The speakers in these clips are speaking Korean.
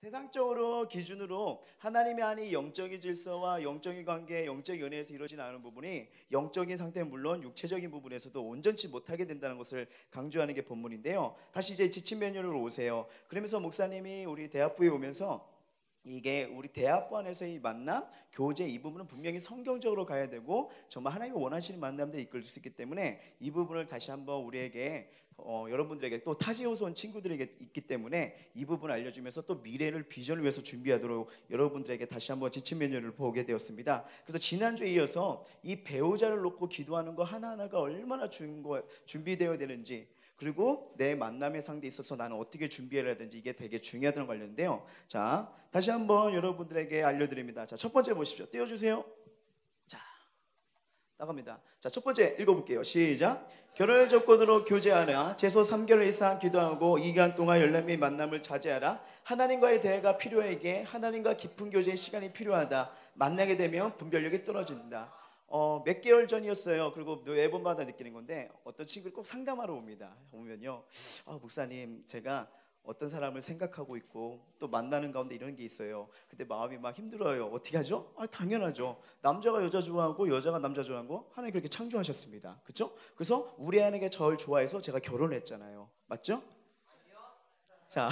세상적으로 기준으로 하나님이 아닌 영적인 질서와 영적인 관계, 영적 연애에서 이루어지지 않은 부분이 영적인 상태는 물론 육체적인 부분에서도 온전치 못하게 된다는 것을 강조하는 게 본문인데요. 다시 이제 지침 매뉴얼로 오세요. 그러면서 목사님이 우리 대학부에 오면서 이게 우리 대학부 안에서의 만남, 교제 이 부분은 분명히 성경적으로 가야 되고 정말 하나님이 원하시는 만남들에 이끌 수 있기 때문에 이 부분을 다시 한번 우리에게 여러분들에게 또 타지오스 온 친구들에게 있기 때문에 이 부분을 알려주면서 또 미래를 비전을 위해서 준비하도록 여러분들에게 다시 한번 지침 메뉴를 보게 되었습니다. 그래서 지난주에 이어서 이 배우자를 놓고 기도하는 거 하나하나가 얼마나 준비되어야 되는지, 그리고 내 만남의 상대에 있어서 나는 어떻게 준비해야 되는지 이게 되게 중요하다는 관련인데요. 자, 다시 한번 여러분들에게 알려드립니다. 자, 첫 번째 보십시오. 띄워주세요. 자, 나갑니다. 자, 첫 번째 읽어볼게요. 시작. 결혼을 조건으로 교제하라. 최소 3개월 이상 기도하고 이 기간 동안 열람 및 만남을 자제하라. 하나님과의 대화가 필요하기에 하나님과 깊은 교제의 시간이 필요하다. 만나게 되면 분별력이 떨어진다. 몇 개월 전이었어요. 그리고 매번마다 느끼는 건데 어떤 친구를 꼭 상담하러 옵니다. 오면요, 목사님, 제가 어떤 사람을 생각하고 있고 또 만나는 가운데 이런 게 있어요. 근데 마음이 막 힘들어요. 어떻게 하죠? 당연하죠. 남자가 여자 좋아하고 여자가 남자 좋아하고 하나님 그렇게 창조하셨습니다. 그렇죠? 그래서 우리 아내가 저를 좋아해서 제가 결혼했잖아요. 맞죠? 자,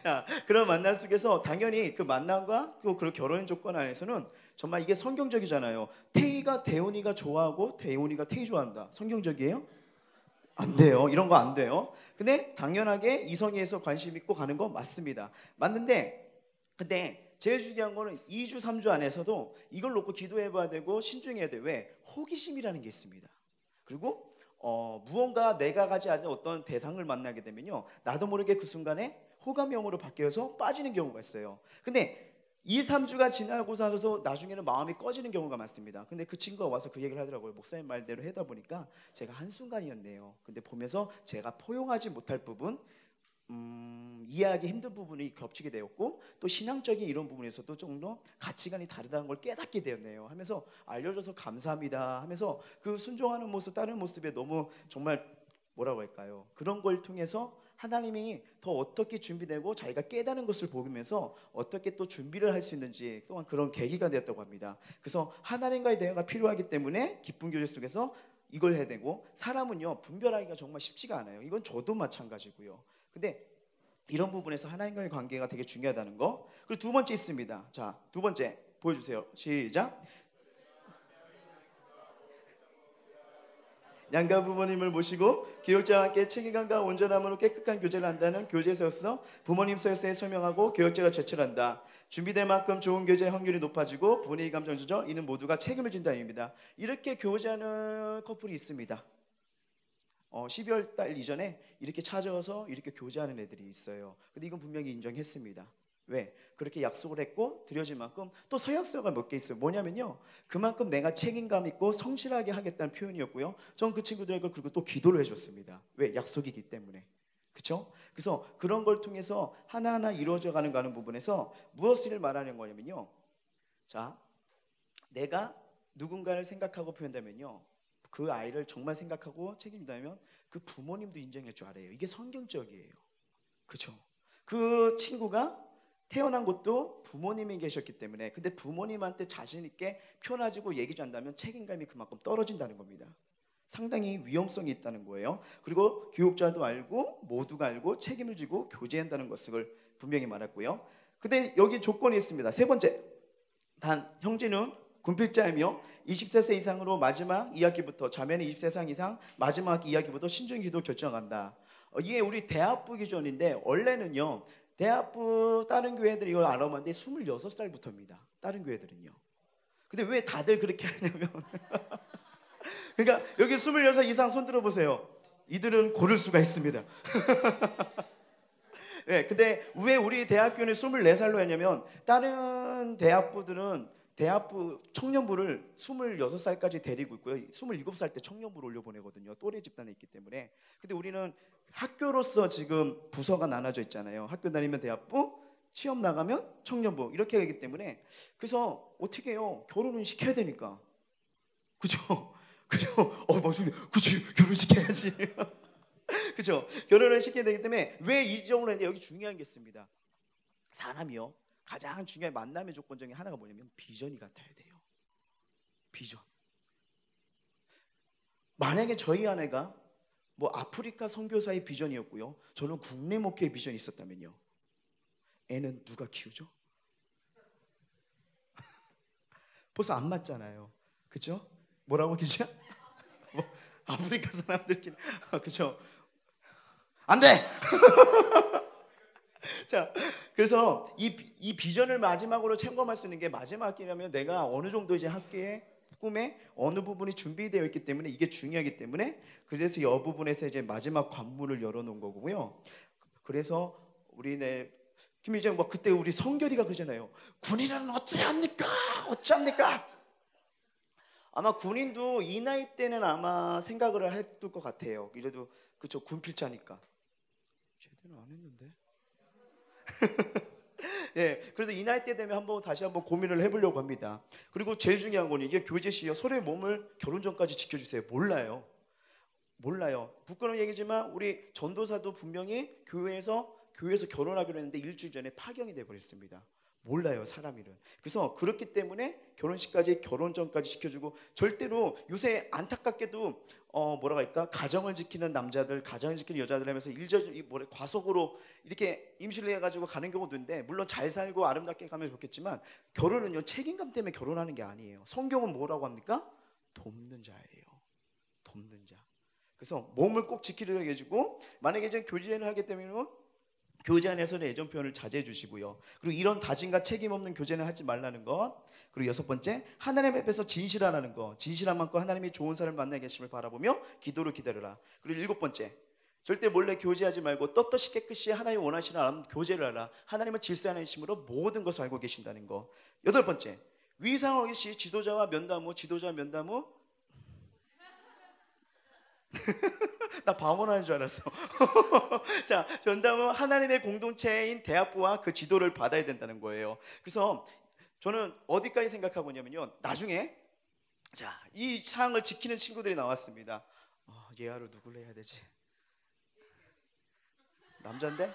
자, 그런 만남 속에서 당연히 그 만남과 그 결혼 조건 안에서는 정말 이게 성경적이잖아요. 태희가 대훈이가 좋아하고 대훈이가 태희 좋아한다. 성경적이에요? 안 돼요. 이런 거 안 돼요. 근데 당연하게 이성애에서 관심 있고 가는 거 맞습니다. 맞는데 근데 제일 중요한 거는 2주 3주 안에서도 이걸 놓고 기도해 봐야 되고 신중해야 돼요. 왜? 호기심이라는 게 있습니다. 그리고 무언가 내가 가지 않는 어떤 대상을 만나게 되면요, 나도 모르게 그 순간에 호감형으로 바뀌어서 빠지는 경우가 있어요. 근데 2, 3주가 지나고 나서 나중에는 마음이 꺼지는 경우가 많습니다. 근데 그 친구가 와서 그 얘기를 하더라고요. 목사님 말대로 하다 보니까 제가 한순간이었네요. 근데 보면서 제가 포용하지 못할 부분, 이해하기 힘든 부분이 겹치게 되었고 또 신앙적인 이런 부분에서도 좀 더 가치관이 다르다는 걸 깨닫게 되었네요 하면서 알려줘서 감사합니다 하면서 그 순종하는 모습, 다른 모습에 너무 정말 뭐라고 할까요? 그런 걸 통해서 하나님이 더 어떻게 준비되고 자기가 깨닫는 것을 보면서 어떻게 또 준비를 할 수 있는지 또한 그런 계기가 되었다고 합니다. 그래서 하나님과의 대화가 필요하기 때문에 기쁜 교제 속에서 이걸 해야 되고, 사람은요 분별하기가 정말 쉽지가 않아요. 이건 저도 마찬가지고요. 근데 이런 부분에서 하나님과의 관계가 되게 중요하다는 거. 그리고 두 번째 있습니다. 자, 두 번째 보여주세요. 시작. 양가 부모님을 모시고 교역자와 함께 책임감과 온전함으로 깨끗한 교제를 한다는 교제서였어. 부모님 서에서 설명하고 교역자가 제출한다. 준비될 만큼 좋은 교제의 확률이 높아지고 분위기 감정 조절, 이는 모두가 책임을 진다는 의미입니다. 이렇게 교제하는 커플이 있습니다. 12월 달 이전에 이렇게 찾아와서 이렇게 교제하는 애들이 있어요. 근데 이건 분명히 인정했습니다. 왜? 그렇게 약속을 했고 드려질 만큼 또 서약서가 몇 개 있어요. 뭐냐면요, 그만큼 내가 책임감 있고 성실하게 하겠다는 표현이었고요. 전 그 친구들에게 그리고 또 기도를 해줬습니다. 왜? 약속이기 때문에. 그렇죠? 그래서 그런 걸 통해서 하나하나 이루어져 가는 부분에서 무엇을 말하는 거냐면요, 자, 내가 누군가를 생각하고 표현하면요, 그 아이를 정말 생각하고 책임진다면 그 부모님도 인정할 줄 알아요. 이게 성경적이에요. 그렇죠? 그 친구가 태어난 것도 부모님이 계셨기 때문에, 근데 부모님한테 자신 있게 표현하고 얘기 좀 한다면 책임감이 그만큼 떨어진다는 겁니다. 상당히 위험성이 있다는 거예요. 그리고 교육자도 알고 모두가 알고 책임을 지고 교제한다는 것을 분명히 말했고요. 근데 여기 조건이 있습니다. 세 번째, 단 형제는 군필자이며 20세 이상으로 마지막 2학기부터, 자매는 20세 이상 마지막 2학기부터 신중기도 결정한다. 이게 우리 대학부 기준인데 원래는요, 대학부 다른 교회들이 이걸 알아봤는데 26살부터입니다. 다른 교회들은요. 근데 왜 다들 그렇게 하냐면 그러니까 여기 26 이상 손 들어보세요. 이들은 고를 수가 있습니다. 네, 근데 왜 우리 대학교는 24살로 했냐면 다른 대학부들은 대학부 청년부를 26살까지 데리고 있고요. 27살 때 청년부를 올려보내거든요. 또래 집단에 있기 때문에. 근데 우리는 학교로서 지금 부서가 나눠져 있잖아요. 학교 다니면 대학부, 시험 나가면 청년부 이렇게 하기 때문에, 그래서 어떻게 해요? 결혼은 시켜야 되니까. 그죠? 그죠? 맞습니다. 그치, 결혼시켜야지. 그죠? 결혼을 시켜야 되기 때문에 왜 이 정도로 했는데 여기 중요한 게 있습니다. 사람이요, 가장 중요한 만남의 조건 중에 하나가 뭐냐면 비전이 같아야 돼요. 비전. 만약에 저희 아내가 뭐 아프리카 선교사의 비전이었고요, 저는 국내 목회의 비전이 있었다면요, 애는 누가 키우죠? 벌써 안 맞잖아요. 그죠? 뭐라고 기자? 뭐 아프리카 사람들끼리 그죠? 안 돼! 자, 그래서 이 비전을 마지막으로 체험할 수 있는 게, 마지막 학기라면 내가 어느 정도 이제 학기에 꿈에 어느 부분이 준비되어 있기 때문에 이게 중요하기 때문에, 그래서 이 부분에서 이제 마지막 관문을 열어놓은 거고요. 그래서 우리네 김희정 뭐 그때 우리 성결이가 그러잖아요. 군인은 어찌합니까? 어찌합니까? 아마 군인도 이 나이 때는 아마 생각을 했을 것 같아요. 이래도 그쵸, 군필자니까. 제대로 안 했는데. 예, 그래서 이 나이 때 되면 다시 한번 고민을 해보려고 합니다. 그리고 제일 중요한 건 이게 교제시요. 서로의 몸을 결혼 전까지 지켜주세요. 몰라요. 부끄러운 얘기지만 우리 전도사도 분명히 교회에서 결혼하기로 했는데 일주일 전에 파경이 돼버렸습니다. 몰라요, 사람 일은. 그래서 그렇기 때문에 결혼식까지, 결혼 전까지 지켜주고, 절대로 요새 안타깝게도 뭐라고 할까, 가정을 지키는 남자들, 가정을 지키는 여자들 하면서 과속으로 이렇게 임신을 해가지고 가는 경우도 있는데, 물론 잘 살고 아름답게 가면 좋겠지만 결혼은요, 책임감 때문에 결혼하는 게 아니에요. 성경은 뭐라고 합니까? 돕는 자예요. 돕는 자. 그래서 몸을 꼭 지키려고 해주고, 만약에 이제 교제를 하기 때문에 교제 안에서는 애정 표현을 자제해 주시고요. 그리고 이런 다짐과 책임 없는 교제는 하지 말라는 것. 그리고 6번째, 하나님 앞에서 진실하라는 것. 진실한 만큼 하나님이 좋은 사람을 만나 계심을 바라보며 기도를 기다려라. 그리고 7번째, 절대 몰래 교제하지 말고 떳떳이 깨끗이 하나님 원하시는 교제를 하라. 하나님은 질서 하나이심으로 모든 것을 알고 계신다는 것. 8번째, 위상하기 시 지도자와 면담 후 나 방언하는 줄 알았어. 자, 전담은 하나님의 공동체인 대학부와 그 지도를 받아야 된다는 거예요. 그래서 저는 어디까지 생각하고 있냐면요, 나중에 자, 이 사항을 지키는 친구들이 나왔습니다. 예아로 누굴로 해야 되지? 남잔데?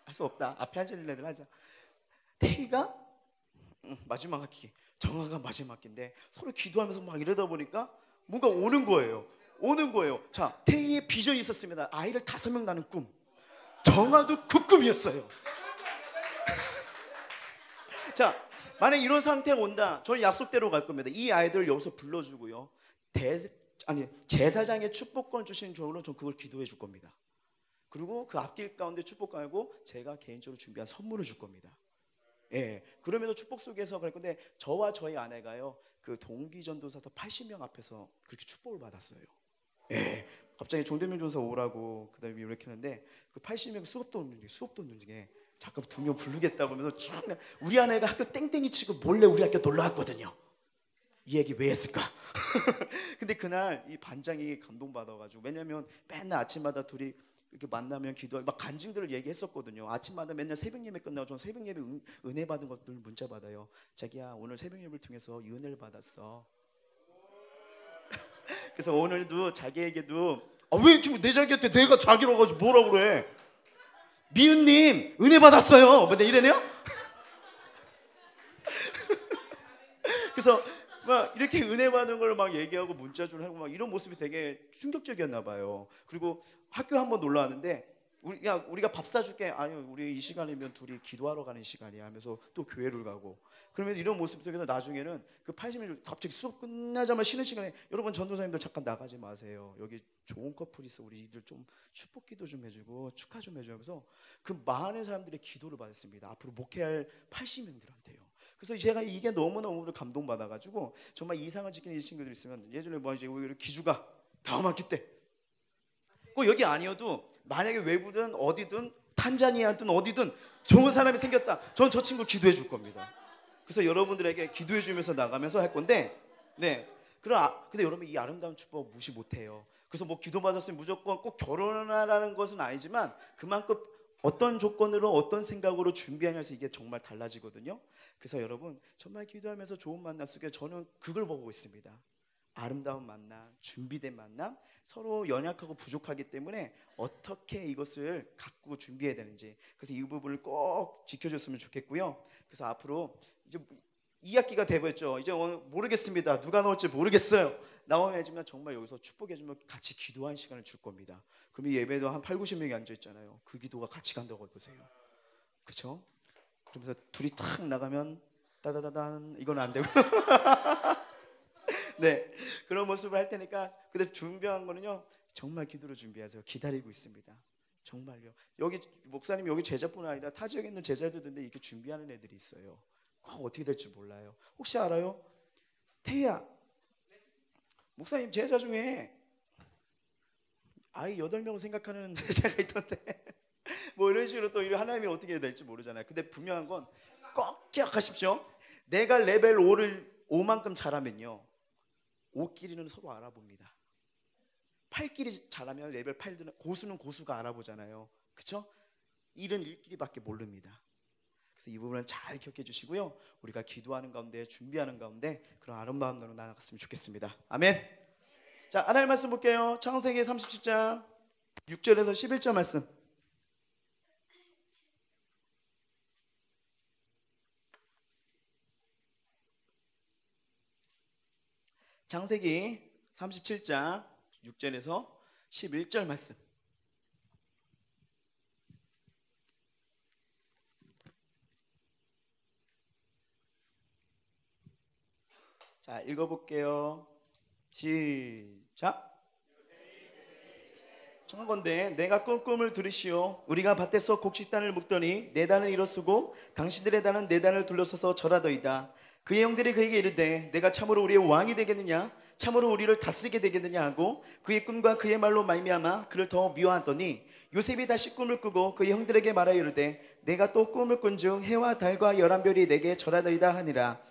할 수 없다. 앞에 앉아있는 애들 하자. 태희가 마지막 학기, 정아가 마지막 학기인데 서로 기도하면서 막 이러다 보니까 뭔가 오는 거예요. 자, 태희의 비전이 있었습니다. 아이를 5명 낳는 꿈. 정아도 그 꿈이었어요. 자, 만약 이런 상태가 온다, 저는 약속대로 갈 겁니다. 이 아이들을 여기서 불러주고요, 제사장의 축복권 주신 종으로 전 그걸 기도해 줄 겁니다. 그리고 그 앞길 가운데 축복 가고 제가 개인적으로 준비한 선물을 줄 겁니다. 예, 그러면서 축복 속에서 그럴 건데, 저와 저희 아내가요, 그 동기전도사도 80명 앞에서 그렇게 축복을 받았어요. 예, 갑자기 종대명 전사 오라고 그다음에 이렇게 했는데, 그 80명 수업도 없는 중에 잠깐 2명 부르겠다고 하면서 쭉, 우리 아내가 학교 땡땡이 치고 몰래 우리 학교 놀러 왔거든요. 이 얘기 왜 했을까? 근데 그날 이 반장이 감동받아가지고, 왜냐면 맨날 아침마다 둘이 이렇게 만나면 기도하고 막 간증들을 얘기했었거든요. 아침마다 맨날 새벽 예배 끝나고 저는 새벽 예배 은혜 받은 것들 문자 받아요. 자기야, 오늘 새벽 예배를 통해서 이 은혜를 받았어. 그래서 오늘도 자기에게도 왜 이렇게 내 자기한테 내가 자기로 가지고 뭐라고 그래? 미은님 은혜 받았어요. 뭐 이래네요? 그래서 막 이렇게 은혜 받은 걸 막 얘기하고 문자 줄 하고 막 이런 모습이 되게 충격적이었나 봐요. 그리고 학교 한번 놀러 왔는데, 우리가 밥 사줄게. 아니, 우리 이 시간이면 둘이 기도하러 가는 시간이야 하면서 또 교회를 가고, 그러면서 이런 모습 속에서 나중에는 그 80일 갑자기 수업 끝나자마자 쉬는 시간에, 여러분 전도사님들 잠깐 나가지 마세요. 여기 좋은 커플 있어. 우리 이들 좀 축복 기도 좀 해주고 축하 좀 해줘요. 그래서 그 많은 사람들의 기도를 받았습니다. 앞으로 목회할 80명들한테요. 그래서 제가 이게 너무너무 감동받아가지고, 정말 이상을 지키는 이 친구들 있으면, 예전에 뭐 이제 우리 기주가 다음 학기 때 꼭 여기 아니어도 만약에 외부든 어디든 탄자니아든 어디든 좋은 사람이 생겼다, 전 저 친구 기도해 줄 겁니다. 그래서 여러분들에게 기도해 주면서 나가면서 할 건데, 네. 근데 여러분, 이 아름다운 축복 무시 못해요. 그래서 뭐 기도 받았으면 무조건 꼭 결혼하라는 것은 아니지만, 그만큼 어떤 조건으로 어떤 생각으로 준비하냐서 이게 정말 달라지거든요. 그래서 여러분, 정말 기도하면서 좋은 만남 속에 저는 그걸 보고 있습니다. 아름다운 만남, 준비된 만남, 서로 연약하고 부족하기 때문에 어떻게 이것을 가꾸고 준비해야 되는지, 그래서 이 부분을 꼭 지켜줬으면 좋겠고요. 그래서 앞으로 이제 2학기가 되버렸죠. 이제 모르겠습니다. 누가 나올지 모르겠어요. 나오면 정말 여기서 축복해주면 같이 기도하는 시간을 줄 겁니다. 그럼 이 예배도 한 8, 90명이 앉아있잖아요. 그 기도가 같이 간다고 해보세요. 그렇죠? 그러면서 둘이 탁 나가면 따다다단 이건 안 되고 네, 그런 모습을 할 테니까. 근데 준비한 거는요, 정말 기도로 준비하세요. 기다리고 있습니다. 정말요. 여기 목사님 여기 제자뿐 아니라 타 지역에 있는 제자들인데 이렇게 준비하는 애들이 있어요. 꼭 어떻게 될지 몰라요. 혹시 알아요? 태희야, 목사님 제자 중에 아이 8명을 생각하는 제자가 있던데 뭐 이런 식으로 또 하나님이 어떻게 해야 될지 모르잖아요. 근데 분명한 건 꼭 기억하십시오. 내가 레벨 5만큼 잘하면요, 5끼리는 서로 알아봅니다. 8끼리 잘하면 레벨 8들은 고수는 고수가 알아보잖아요. 그렇죠? 1은 1끼리밖에 모릅니다. 그래서 이 부분을 잘 기억해 주시고요, 우리가 기도하는 가운데, 준비하는 가운데 그런 아름다운 마음으로 나아갔으면 좋겠습니다. 아멘. 자, 하나님 말씀 볼게요. 창세기 37장 6절에서 11절 말씀. 창세기 37장 6절에서 11절 말씀. 자, 읽어볼게요. 시작. 청하건대 내가 꾼 꿈을 들으시오. 우리가 밭에서 곡식단을 묶더니 내 단을 일어서고 당신들의 단은 내 단을 둘러서서 절하더이다. 그의 형들이 그에게 이르되 내가 참으로 우리의 왕이 되겠느냐, 참으로 우리를 다스리게 되겠느냐 하고 그의 꿈과 그의 말로 말미암아 그를 더 미워하더니 요셉이 다시 꿈을 꾸고 그의 형들에게 말하여 이르되 내가 또 꿈을 꾼즉 해와 달과 열한 별이 내게 절하더이다 하니라.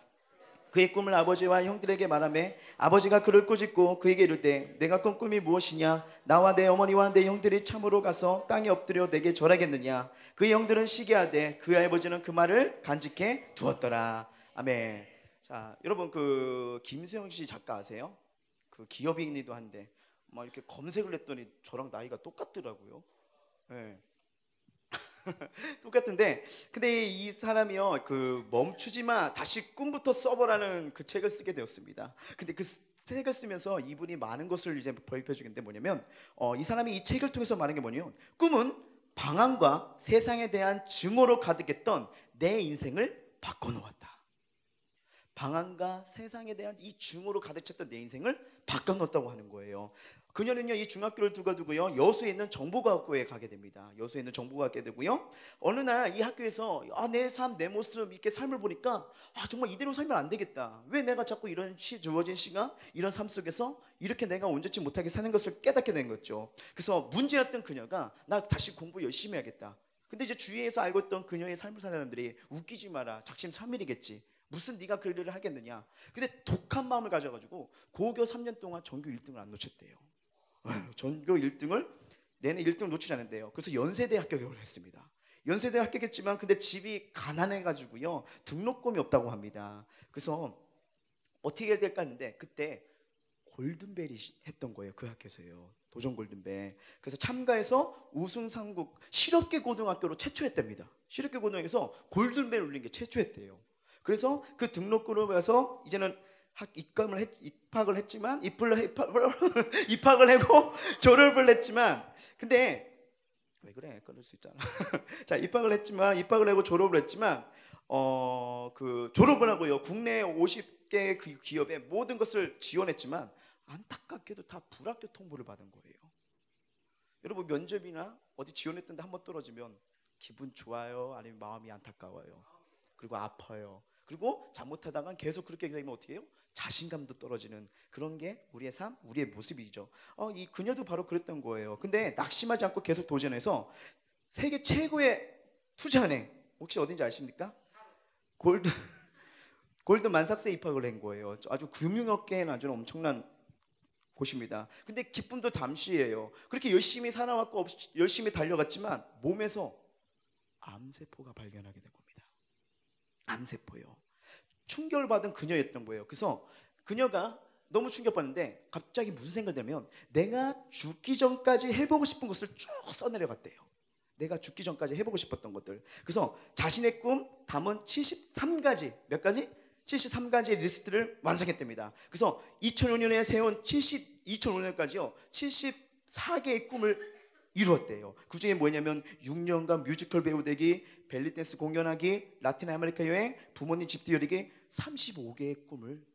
그의 꿈을 아버지와 형들에게 말하며 아버지가 그를 꾸짖고 그에게 이르되 내가 꾼 꿈이 무엇이냐, 나와 내 어머니와 내 형들이 참으로 가서 땅에 엎드려 내게 절하겠느냐. 그의 형들은 시기하되 그의 아버지는 그 말을 간직해 두었더라. 아멘. 자, 여러분 그 김수영 씨 작가 아세요? 그 기업인이기도 한데 막 이렇게 검색을 했더니 저랑 나이가 똑같더라고요. 네. 똑같은데, 근데 이 사람이요, 그 멈추지마 다시 꿈부터 써보라는 그 책을 쓰게 되었습니다. 근데 그 책을 쓰면서 이분이 많은 것을 이제 보여주겠는데 뭐냐면, 이 사람이 이 책을 통해서 말하는 게 뭐냐면, 꿈은 방황과 세상에 대한 증오로 가득했던 내 인생을 바꿔놓았다. 방황과 세상에 대한 이 증오로 가득 찼던 내 인생을 바꿔놓았다고 하는 거예요. 그녀는요, 이 중학교를 두고요, 여수에 있는 정보과학고에 가게 됩니다. 여수에 있는 정보과학고에 되고요, 어느 날 이 학교에서 내 삶, 내 모습, 이렇게 삶을 보니까 정말 이대로 살면 안 되겠다. 왜 내가 자꾸 이런 주어진 시간, 이런 삶 속에서 이렇게 내가 온전치 못하게 사는 것을 깨닫게 된 거죠. 그래서 문제였던 그녀가 나 다시 공부 열심히 해야겠다. 근데 이제 주위에서 알고 있던 그녀의 삶을 사는 사람들이 웃기지 마라, 작심삼일이겠지, 무슨 네가 그 일을 하겠느냐. 근데 독한 마음을 가져가지고 고교 3년 동안 전교 1등을 안 놓쳤대요. 전교 1등을 내내 1등을 놓치지 않는데요. 그래서 연세대 합격을 했습니다. 연세대 합격했지만 근데 집이 가난해가지고요, 등록금이 없다고 합니다. 그래서 어떻게 해야 될까 했는데 그때 골든벨이 했던 거예요. 그 학교에서요, 도전 골든벨. 그래서 참가해서 우승 상국 실업계 고등학교로 최초했답니다. 실업계 고등학교에서 골든벨 울린 게 최초였대요. 그래서 그 등록금을 해서 이제는 입학을 했지만 입학을 하고 졸업을 했지만, 근데 왜 그래? 끊을 수 있잖아. 자, 입학을 하고 졸업을 했지만 그 졸업을 하고요, 국내 50개 그 기업의 모든 것을 지원했지만 안타깝게도 다 불합격 통보를 받은 거예요. 여러분 면접이나 어디 지원했던데 한번 떨어지면 기분 좋아요? 아니면 마음이 안타까워요? 그리고 아파요. 그리고 잘못하다가 계속 그렇게 되면 어떻게 해요? 자신감도 떨어지는 그런 게 우리의 삶, 우리의 모습이죠. 이 그녀도 바로 그랬던 거예요. 근데 낙심하지 않고 계속 도전해서 세계 최고의 투자은행, 혹시 어딘지 아십니까? 골드만삭스에 입학을 한 거예요. 아주 금융업계에는 아주 엄청난 곳입니다. 근데 기쁨도 잠시예요. 그렇게 열심히 살아왔고 열심히 달려갔지만 몸에서 암세포가 발견하게 된 겁니다. 암세포요. 충격을 받은 그녀였던 거예요. 그래서 그녀가 너무 충격받는데 갑자기 무슨 생각이 들면 내가 죽기 전까지 해보고 싶은 것을 쭉 써내려갔대요. 내가 죽기 전까지 해보고 싶었던 것들. 그래서 자신의 꿈 담은 73가지, 몇 가지? 73가지의 리스트를 완성했답니다. 그래서 2005년에 세운 2005년까지요 74개의 꿈을 이루었대요. 그 중에 뭐냐면 6년간 뮤지컬 배우 되기, 벨리댄스 공연하기, 라틴 아메리카 여행, 부모님 집 들여리기, 35개의 꿈을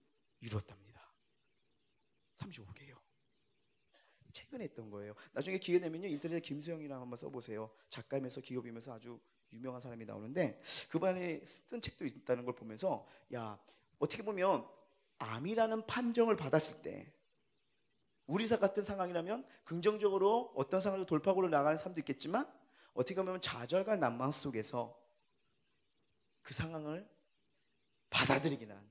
이루었답니다. 35개요. 최근에 했던 거예요. 나중에 기회 되면요 인터넷에 김수영이랑 한번 써보세요. 작가이면서 기업이면서 아주 유명한 사람이 나오는데 그분이 쓴 책도 있다는 걸 보면서 야, 어떻게 보면 암이라는 판정을 받았을 때 우리사 같은 상황이라면 긍정적으로 어떤 상황을 돌파구로 나가는 사람도 있겠지만 어떻게 보면 좌절과 난망 속에서 그 상황을 받아들이긴 한,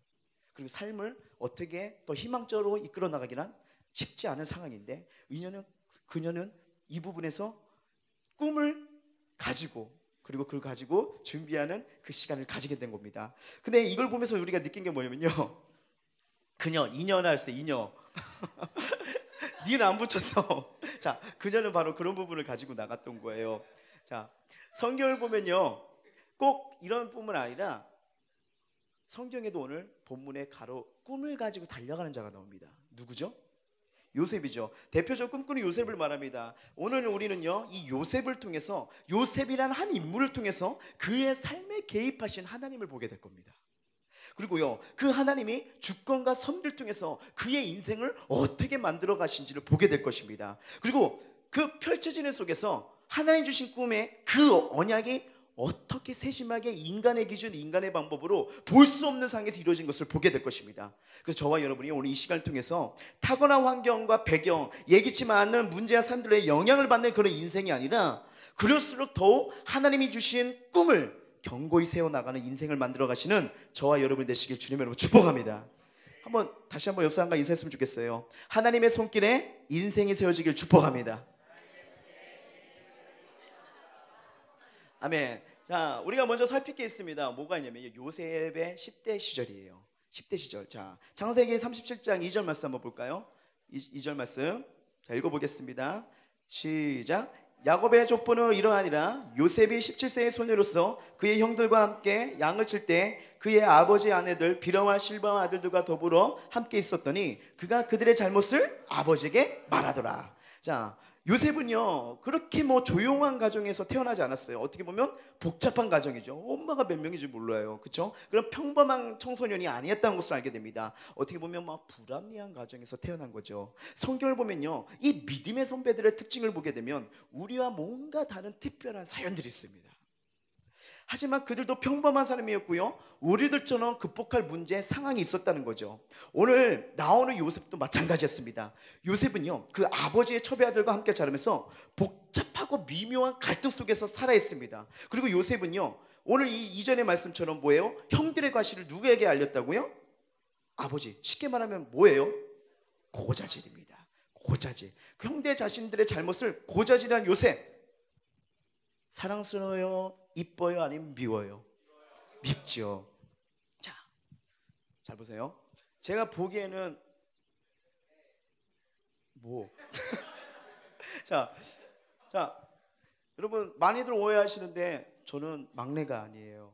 그리고 삶을 어떻게 더 희망적으로 이끌어 나가긴 한 쉽지 않은 상황인데 그녀는 이 부분에서 꿈을 가지고 그리고 그걸 가지고 준비하는 그 시간을 가지게 된 겁니다. 근데 이걸 보면서 우리가 느낀 게 뭐냐면요, 그녀, 이녀나 할때 이녀 니는 안 붙였어. 자, 그녀는 바로 그런 부분을 가지고 나갔던 거예요. 자, 성경을 보면요 꼭 이런 뿐만 아니라 성경에도 오늘 본문에 가로 꿈을 가지고 달려가는 자가 나옵니다. 누구죠? 요셉이죠. 대표적 꿈꾸는 요셉을 말합니다. 오늘 우리는요 이 요셉을 통해서, 요셉이란 한 인물을 통해서 그의 삶에 개입하신 하나님을 보게 될 겁니다. 그리고요 그 하나님이 주권과 섭리를 통해서 그의 인생을 어떻게 만들어 가신지를 보게 될 것입니다. 그리고 그 펼쳐지는 속에서 하나님 주신 꿈의 그 언약이 어떻게 세심하게 인간의 기준, 인간의 방법으로 볼 수 없는 상황에서 이루어진 것을 보게 될 것입니다. 그래서 저와 여러분이 오늘 이 시간을 통해서 타고난 환경과 배경, 예기치 않은 문제와 사람들의 영향을 받는 그런 인생이 아니라 그럴수록 더욱 하나님이 주신 꿈을 견고히 세워나가는 인생을 만들어 가시는 저와 여러분 되시길 주님의 이름으로 축복합니다. 다시 한번 옆 사람과 인사했으면 좋겠어요. 하나님의 손길에 인생이 세워지길 축복합니다. 아멘. 자, 우리가 먼저 살필 게 있습니다. 뭐가 있냐면 요셉의 10대 시절이에요. 10대 시절. 자, 창세기 37장 2절 말씀 한번 볼까요? 2절 말씀. 자, 읽어보겠습니다. 시작. 야곱의 족보는 이러하니라. 요셉이 17세의 소녀로서 그의 형들과 함께 양을 칠 때 그의 아버지 아내들 비라와 실바와 아들들과 더불어 함께 있었더니 그가 그들의 잘못을 아버지에게 말하더라. 자, 요셉은요 그렇게 조용한 가정에서 태어나지 않았어요. 어떻게 보면 복잡한 가정이죠. 엄마가 몇 명인지 몰라요. 그렇죠? 그런 평범한 청소년이 아니었다는 것을 알게 됩니다. 어떻게 보면 불합리한 가정에서 태어난 거죠. 성경을 보면요 이 믿음의 선배들의 특징을 보게 되면 우리와 뭔가 다른 특별한 사연들이 있습니다. 하지만 그들도 평범한 사람이었고요 우리들처럼 극복할 문제, 상황이 있었다는 거죠. 오늘 나오는 요셉도 마찬가지였습니다. 요셉은요 그 아버지의 첩의 아들과 함께 자라면서 복잡하고 미묘한 갈등 속에서 살아있습니다. 그리고 요셉은요 오늘 이 이전의 말씀처럼 뭐예요? 형들의 과실을 누구에게 알렸다고요? 아버지. 쉽게 말하면 뭐예요? 고자질입니다. 고자질. 그 형들 자신들의 잘못을 고자질한 요셉. 사랑스러워요? 이뻐요? 아니면 미워요? 밉죠. 자, 잘 보세요. 제가 보기에는 자, 여러분 많이들 오해하시는데 저는 막내가 아니에요.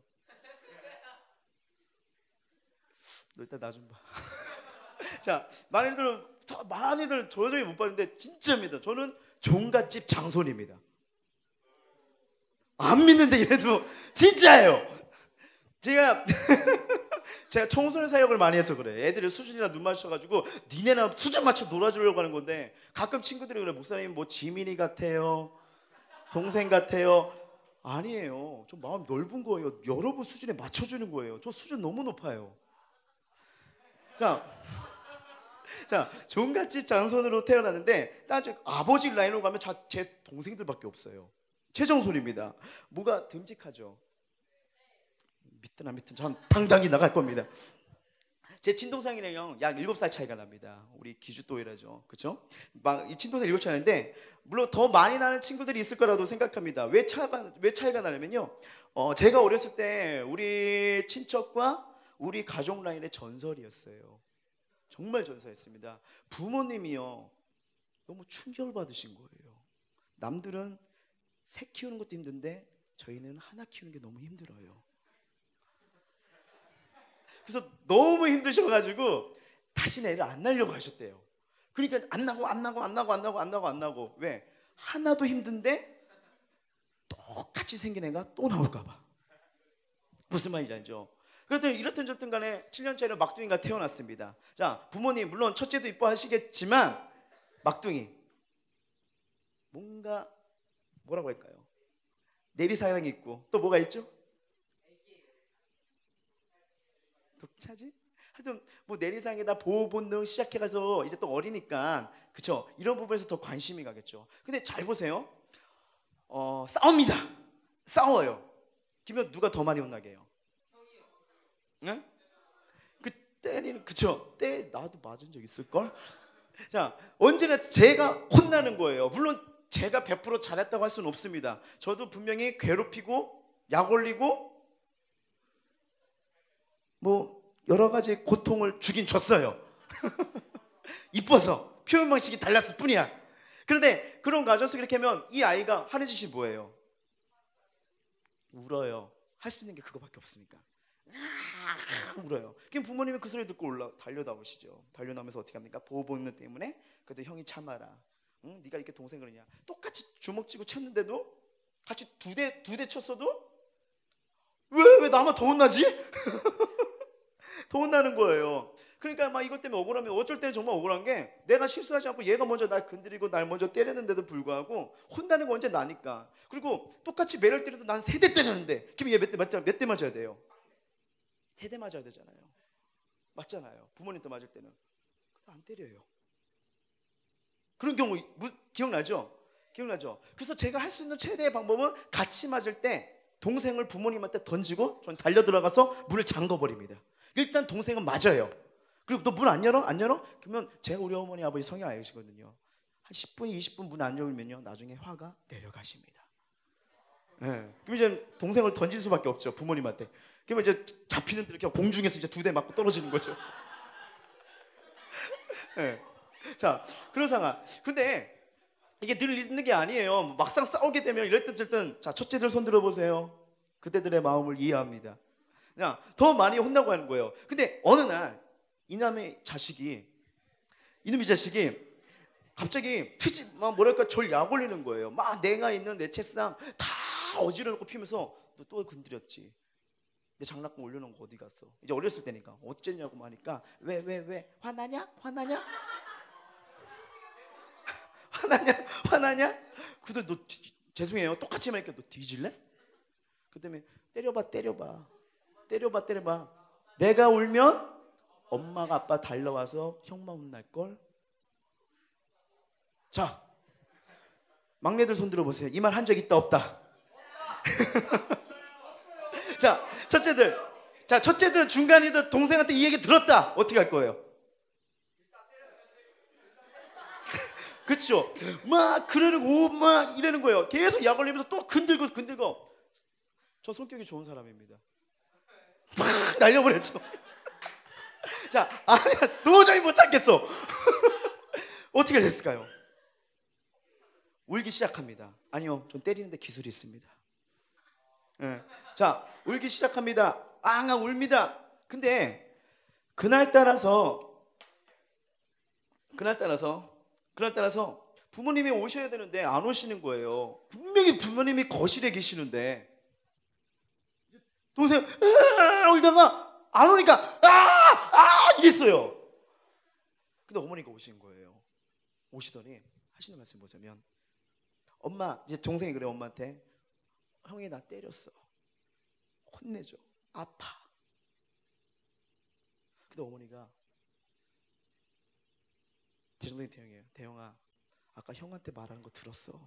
너 이따 나 좀 봐. 자, 많이들 도저히 못 봤는데 진짜입니다. 저는 종갓집 장손입니다. 안 믿는데 얘네도 진짜예요. 제가 청소년 사역을 많이 해서 그래. 애들이 수준이랑 눈 맞춰가지고 니네나 수준 맞춰 놀아주려고 하는 건데 가끔 친구들이 그래. 목사님 지민이 같아요? 동생 같아요? 아니에요. 저 마음 넓은 거예요. 여러분 수준에 맞춰주는 거예요. 저 수준 너무 높아요. 자, 종갓집 장손으로 태어났는데 나중에 아버지 라인으로 가면 제 동생들밖에 없어요. 최정손입니다. 뭐가 듬직하죠. 믿든 안 믿든 전 당당히 나갈 겁니다. 제 친동생이랑 약 7살 차이가 납니다. 우리 기주또이라죠. 그렇죠? 이 친동생 7살 차이인데 물론 더 많이 나는 친구들이 있을 거라도 생각합니다. 왜 차이가 나냐면요. 제가 어렸을 때 우리 친척과 우리 가족 라인의 전설이었어요. 정말 전사했습니다. 부모님이요 너무 충격을 받으신 거예요. 남들은 새 키우는 것도 힘든데 저희는 하나 키우는 게 너무 힘들어요. 그래서 너무 힘드셔가지고 다시는 애를 안 낳으려고 하셨대요. 그러니까 안 나고 왜? 하나도 힘든데 똑같이 생긴 애가 또 나올까 봐. 무슨 말인지 알죠? 그렇든 이렇든 저렇든 간에 7년차로 막둥이가 태어났습니다. 자, 부모님 물론 첫째도 이뻐하시겠지만 막둥이 뭔가 뭐라고 할까요? 내리사랑이 있고 또 뭐가 있죠? 독차지? 하여튼 뭐 내리사랑에다 보호 본능 시작해가서 이제 또 어리니까 그쵸? 이런 부분에서 더 관심이 가겠죠. 근데 잘 보세요. 싸웁니다. 싸워요. 그러면 누가 더 많이 혼나게 해요? 응? 그 때리는 그쵸? 나도 맞은 적 있을걸? 자, 언제나 제가 혼나는 거예요. 물론 제가 100% 잘했다고 할 수는 없습니다. 저도 분명히 괴롭히고 약 올리고 뭐 여러 가지 고통을 주긴 줬어요. 이뻐서 표현 방식이 달랐을 뿐이야. 그런데 그런 가정 속에 이렇게 하면 이 아이가 하는 짓이 뭐예요? 울어요. 할 수 있는 게 그거밖에 없으니까 울어요. 그럼 부모님이 그 소리 듣고 달려나오시죠. 달려나오면서 어떻게 합니까? 보호 본능 때문에 그래도 형이 참아라. 응? 네가 이렇게 동생 그러냐? 똑같이 주먹 쥐고 쳤는데도 같이 두 대 쳤어도 왜 나만 더 혼나지? 더 혼나는 거예요. 그러니까 막 이것 때문에 억울하면 어쩔 때는 정말 억울한 게 내가 실수하지 않고 얘가 먼저 날 건드리고 날 먼저 때렸는데도 불구하고 혼나는 건 언제 나니까. 그리고 똑같이 매를 때려도 난 3대 때렸는데 그럼 얘 몇 대 맞아야 돼요? 3대 맞아야 되잖아요. 맞잖아요. 부모님도 맞을 때는 안 때려요. 그런 경우 기억나죠? 기억나죠? 그래서 제가 할 수 있는 최대의 방법은 같이 맞을 때 동생을 부모님한테 던지고 전 달려 들어가서 문을 잠궈버립니다. 일단 동생은 맞아요. 그리고 너 문 안 열어? 안 열어? 그러면 제가 우리 어머니 아버지 성향 알시거든요. 한 10분 20분 문 안 열면요 나중에 화가 내려가십니다. 네. 그럼 이제 동생을 던질 수밖에 없죠. 부모님한테. 그러면 이제 잡히는 대로 이렇게 공중에서 이제 2대 맞고 떨어지는 거죠. 네. 자, 그런 상황. 근데 이게 늘 있는 게 아니에요. 막상 싸우게 되면 이럴 땐 자, 첫째들 손 들어보세요. 그때들의 마음을 이해합니다. 그냥 더 많이 혼나고 하는 거예요. 근데 어느 날 이놈의 자식이 갑자기 막 뭐랄까 절 약 올리는 거예요. 막 내가 있는 내 책상 다 어지러놓고 피면서 너 또 건드렸지. 내 장난감 올려놓은 거 어디 갔어? 이제 어렸을 때니까 어쨌냐고 하니까 왜 화나냐? 화나냐? 근데 너 죄송해요. 똑같이 말니까 너 뒤질래? 그 다음에 때려봐. 내가 울면 엄마가 아빠 달려와서 형만 혼날걸? 자, 막내들 손 들어보세요. 이 말 한 적 있다 없다? 자, 첫째들 중간이든 동생한테 이 얘기 들었다. 어떻게 할 거예요? 그렇죠? 막 그러는 막 이러는 거예요. 계속 약 올리면서 또 건들고. 저 성격이 좋은 사람입니다. 막 날려버렸죠. 자, 아니야 도저히 못 참겠어. 어떻게 됐을까요? 울기 시작합니다. 아니요, 전 때리는데 기술이 있습니다. 네. 자, 울기 시작합니다. 앙앙 울니다. 근데 그날 따라서 부모님이 오셔야 되는데 안 오시는 거예요. 분명히 부모님이 거실에 계시는데 동생 울다가 안 오니까 이랬어요. 근데 어머니가 오신 거예요. 오시더니 하시는 말씀 보자면 엄마, 이제 동생이 그래 엄마한테 형이 나 때렸어. 혼내줘. 아파. 근데 어머니가 제 동생이 대형이에요. 대형아, 아까 형한테 말하는 거 들었어.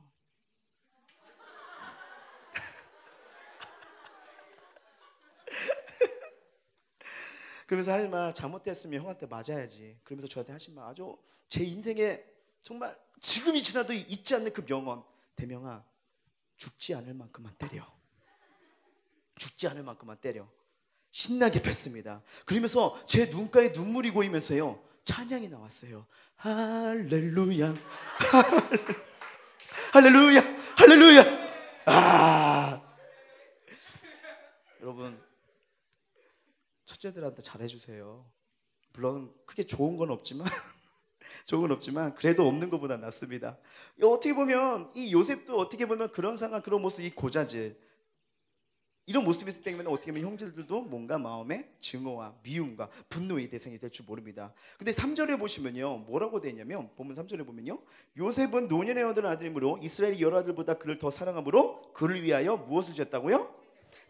그러면서 하는 말 잘못했으면 형한테 맞아야지. 그러면서 저한테 하신 말 아주 제 인생에 정말 지금이 지나도 잊지 않는 그 명언. 대명아, 죽지 않을 만큼만 때려. 죽지 않을 만큼만 때려. 신나게 뺐습니다. 그러면서 제 눈가에 눈물이 고이면서요 찬양이 나왔어요. 할렐루야, 할렐루야, 할렐루야. 여러분, 첫째들한테 잘해주세요. 물론 크게 좋은 건 없지만 그래도 없는 것보다 낫습니다. 어떻게 보면 이 요셉도 어떻게 보면 그런 상황, 그런 모습, 이 고자질, 이런 모습이 있을 때면 어떻게 보면 형제들도 뭔가 마음의 증오와 미움과 분노의 대상이 될 줄 모릅니다. 근데 3절에 보시면요, 뭐라고 되어 있냐면, 본문 3절에 보면요, 요셉은 노년에 얻은 아들이므로 이스라엘이 여러 아들보다 그를 더 사랑함으로 그를 위하여 무엇을 지었다고요?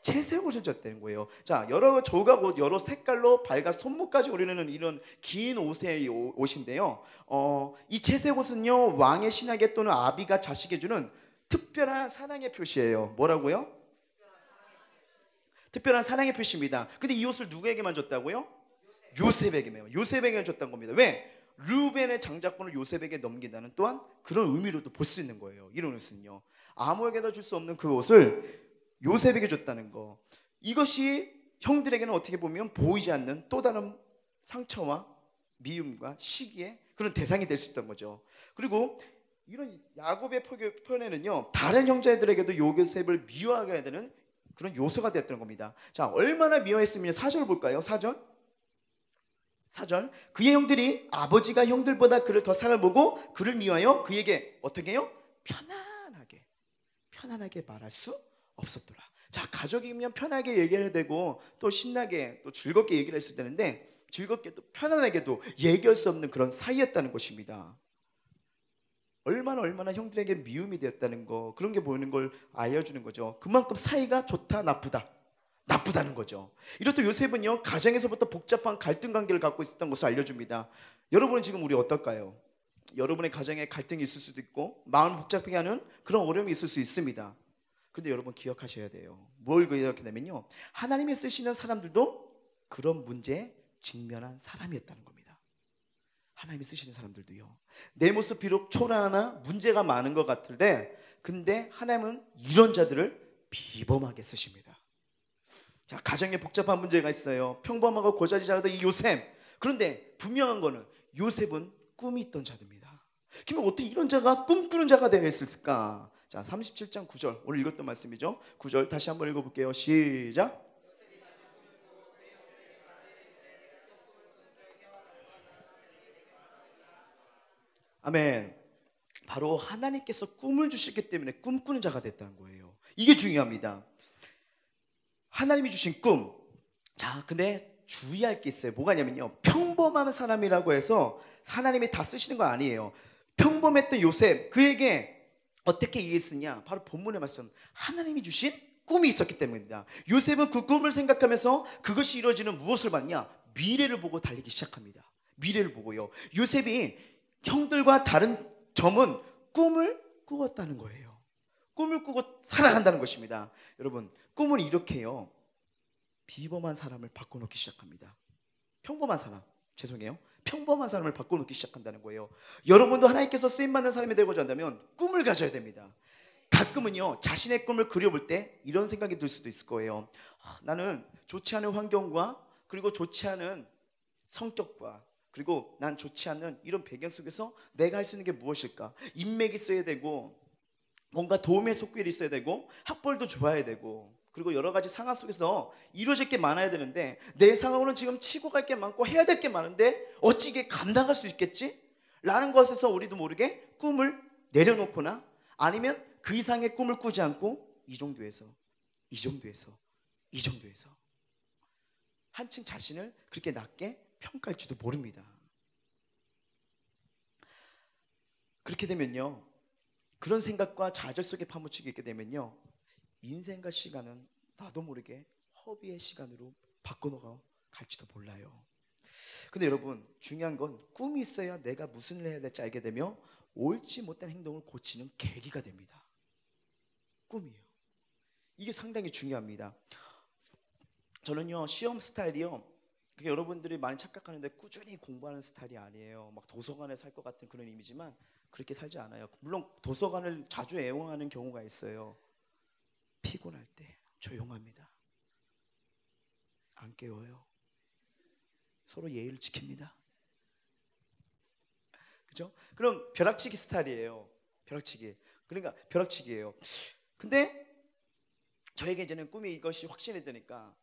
채색옷을 졌다는 거예요. 자, 여러 조각 옷, 여러 색깔로 발과 손목까지 오르는 이런 긴 옷인데요. 이 채색옷은요, 왕의 신하에게 또는 아비가 자식에게 주는 특별한 사랑의 표시예요. 뭐라고요? 특별한 사랑의 표시입니다. 근데 이 옷을 누구에게만 줬다고요? 요셉에게 줬다는 겁니다. 왜? 르벤의 장자권을 요셉에게 넘긴다는 또한 그런 의미로도 볼 수 있는 거예요. 이런 옷은요, 아무에게도 줄 수 없는 그 옷을 요셉에게 줬다는 거, 이것이 형들에게는 어떻게 보면 보이지 않는 또 다른 상처와 미움과 시기의 그런 대상이 될 수 있던 거죠. 그리고 이런 야곱의 표현에는요, 다른 형제들에게도 요셉을 미워하게 되는 그런 요소가 되었던 겁니다. 자, 얼마나 미워했으면 4절 볼까요? 4절. 그의 형들이 아버지가 형들보다 그를 더 사랑보고 그를 미워하여 그에게 어떻게 해요? 편안하게 말할 수 없었더라. 자, 가족이면 편하게 얘기해야 되고 또 신나게 또 즐겁게 얘기를 할 수 되는데, 즐겁게 또 편안하게도 얘기할 수 없는 그런 사이였다는 것입니다. 얼마나 형들에게 미움이 되었다는 거, 그런 게 보이는 걸 알려주는 거죠. 그만큼 사이가 좋다, 나쁘다는 거죠. 이렇듯 요셉은요, 가정에서부터 복잡한 갈등 관계를 갖고 있었던 것을 알려줍니다. 여러분은 지금 우리 어떨까요? 여러분의 가정에 갈등이 있을 수도 있고 마음을 복잡하게 하는 그런 어려움이 있을 수 있습니다. 근데 여러분 기억하셔야 돼요. 뭘 기억하냐면요, 하나님이 쓰시는 사람들도 그런 문제에 직면한 사람이었다는 겁니다. 하나님이 쓰시는 사람들도요, 내 모습 비록 초라하나 문제가 많은 것 같은데 근데 하나님은 이런 자들을 비범하게 쓰십니다. 자, 가정에 복잡한 문제가 있어요. 평범하고 고자지 잘하던 이 요셉, 그런데 분명한 거는 요셉은 꿈이 있던 자입니다. 그러면 어떻게 이런 자가 꿈꾸는 자가 되어 있을까? 자, 37장 9절, 오늘 읽었던 말씀이죠. 9절 다시 한번 읽어볼게요. 시작. 아멘. 바로 하나님께서 꿈을 주셨기 때문에 꿈꾸는 자가 됐다는 거예요. 이게 중요합니다. 하나님이 주신 꿈. 자, 근데 주의할 게 있어요. 뭐가 냐면요, 평범한 사람이라고 해서 하나님이 다 쓰시는 거 아니에요. 평범했던 요셉, 그에게 어떻게 이해했느냐? 바로 본문의 말씀, 하나님이 주신 꿈이 있었기 때문입니다. 요셉은 그 꿈을 생각하면서 그것이 이루어지는 무엇을 봤냐? 미래를 보고 달리기 시작합니다. 미래를 보고요. 요셉이 형들과 다른 점은 꿈을 꾸었다는 거예요. 꿈을 꾸고 살아간다는 것입니다. 여러분, 꿈은 이렇게요, 비범한 사람을 바꿔놓기 시작합니다. 평범한 사람을 바꿔놓기 시작한다는 거예요. 여러분도 하나님께서 쓰임받는 사람이 되고자 한다면 꿈을 가져야 됩니다. 가끔은요, 자신의 꿈을 그려볼 때 이런 생각이 들 수도 있을 거예요. 나는 좋지 않은 환경과 그리고 좋지 않은 성격과 그리고 난 좋지 않은 이런 배경 속에서 내가 할 수 있는 게 무엇일까? 인맥이 있어야 되고 뭔가 도움의 속길이 있어야 되고 학벌도 좋아야 되고 그리고 여러 가지 상황 속에서 이루어질 게 많아야 되는데 내 상황으로는 지금 치고 갈 게 많고 해야 될 게 많은데 어찌 이게 감당할 수 있겠지? 라는 것에서 우리도 모르게 꿈을 내려놓거나 아니면 그 이상의 꿈을 꾸지 않고 이 정도에서 한층 자신을 그렇게 낮게 평가할지도 모릅니다. 그렇게 되면요, 그런 생각과 좌절 속에 파묻히게 있게 되면요, 인생과 시간은 나도 모르게 허비의 시간으로 바꿔놓아 갈지도 몰라요. 근데 여러분, 중요한 건 꿈이 있어야 내가 무슨 일을 해야 될지 알게 되며 옳지 못한 행동을 고치는 계기가 됩니다. 꿈이요, 이게 상당히 중요합니다. 저는요, 시험 스타일이요, 여러분들이 많이 착각하는데 꾸준히 공부하는 스타일이 아니에요. 막 도서관에 살 것 같은 그런 이미지만 그렇게 살지 않아요. 물론 도서관을 자주 애용하는 경우가 있어요. 피곤할 때 조용합니다. 안 깨워요. 서로 예의를 지킵니다. 그죠? 그럼 벼락치기 스타일이에요. 벼락치기. 그러니까 벼락치기예요. 근데 저에게 이제는 꿈이 이것이 확신이 되니까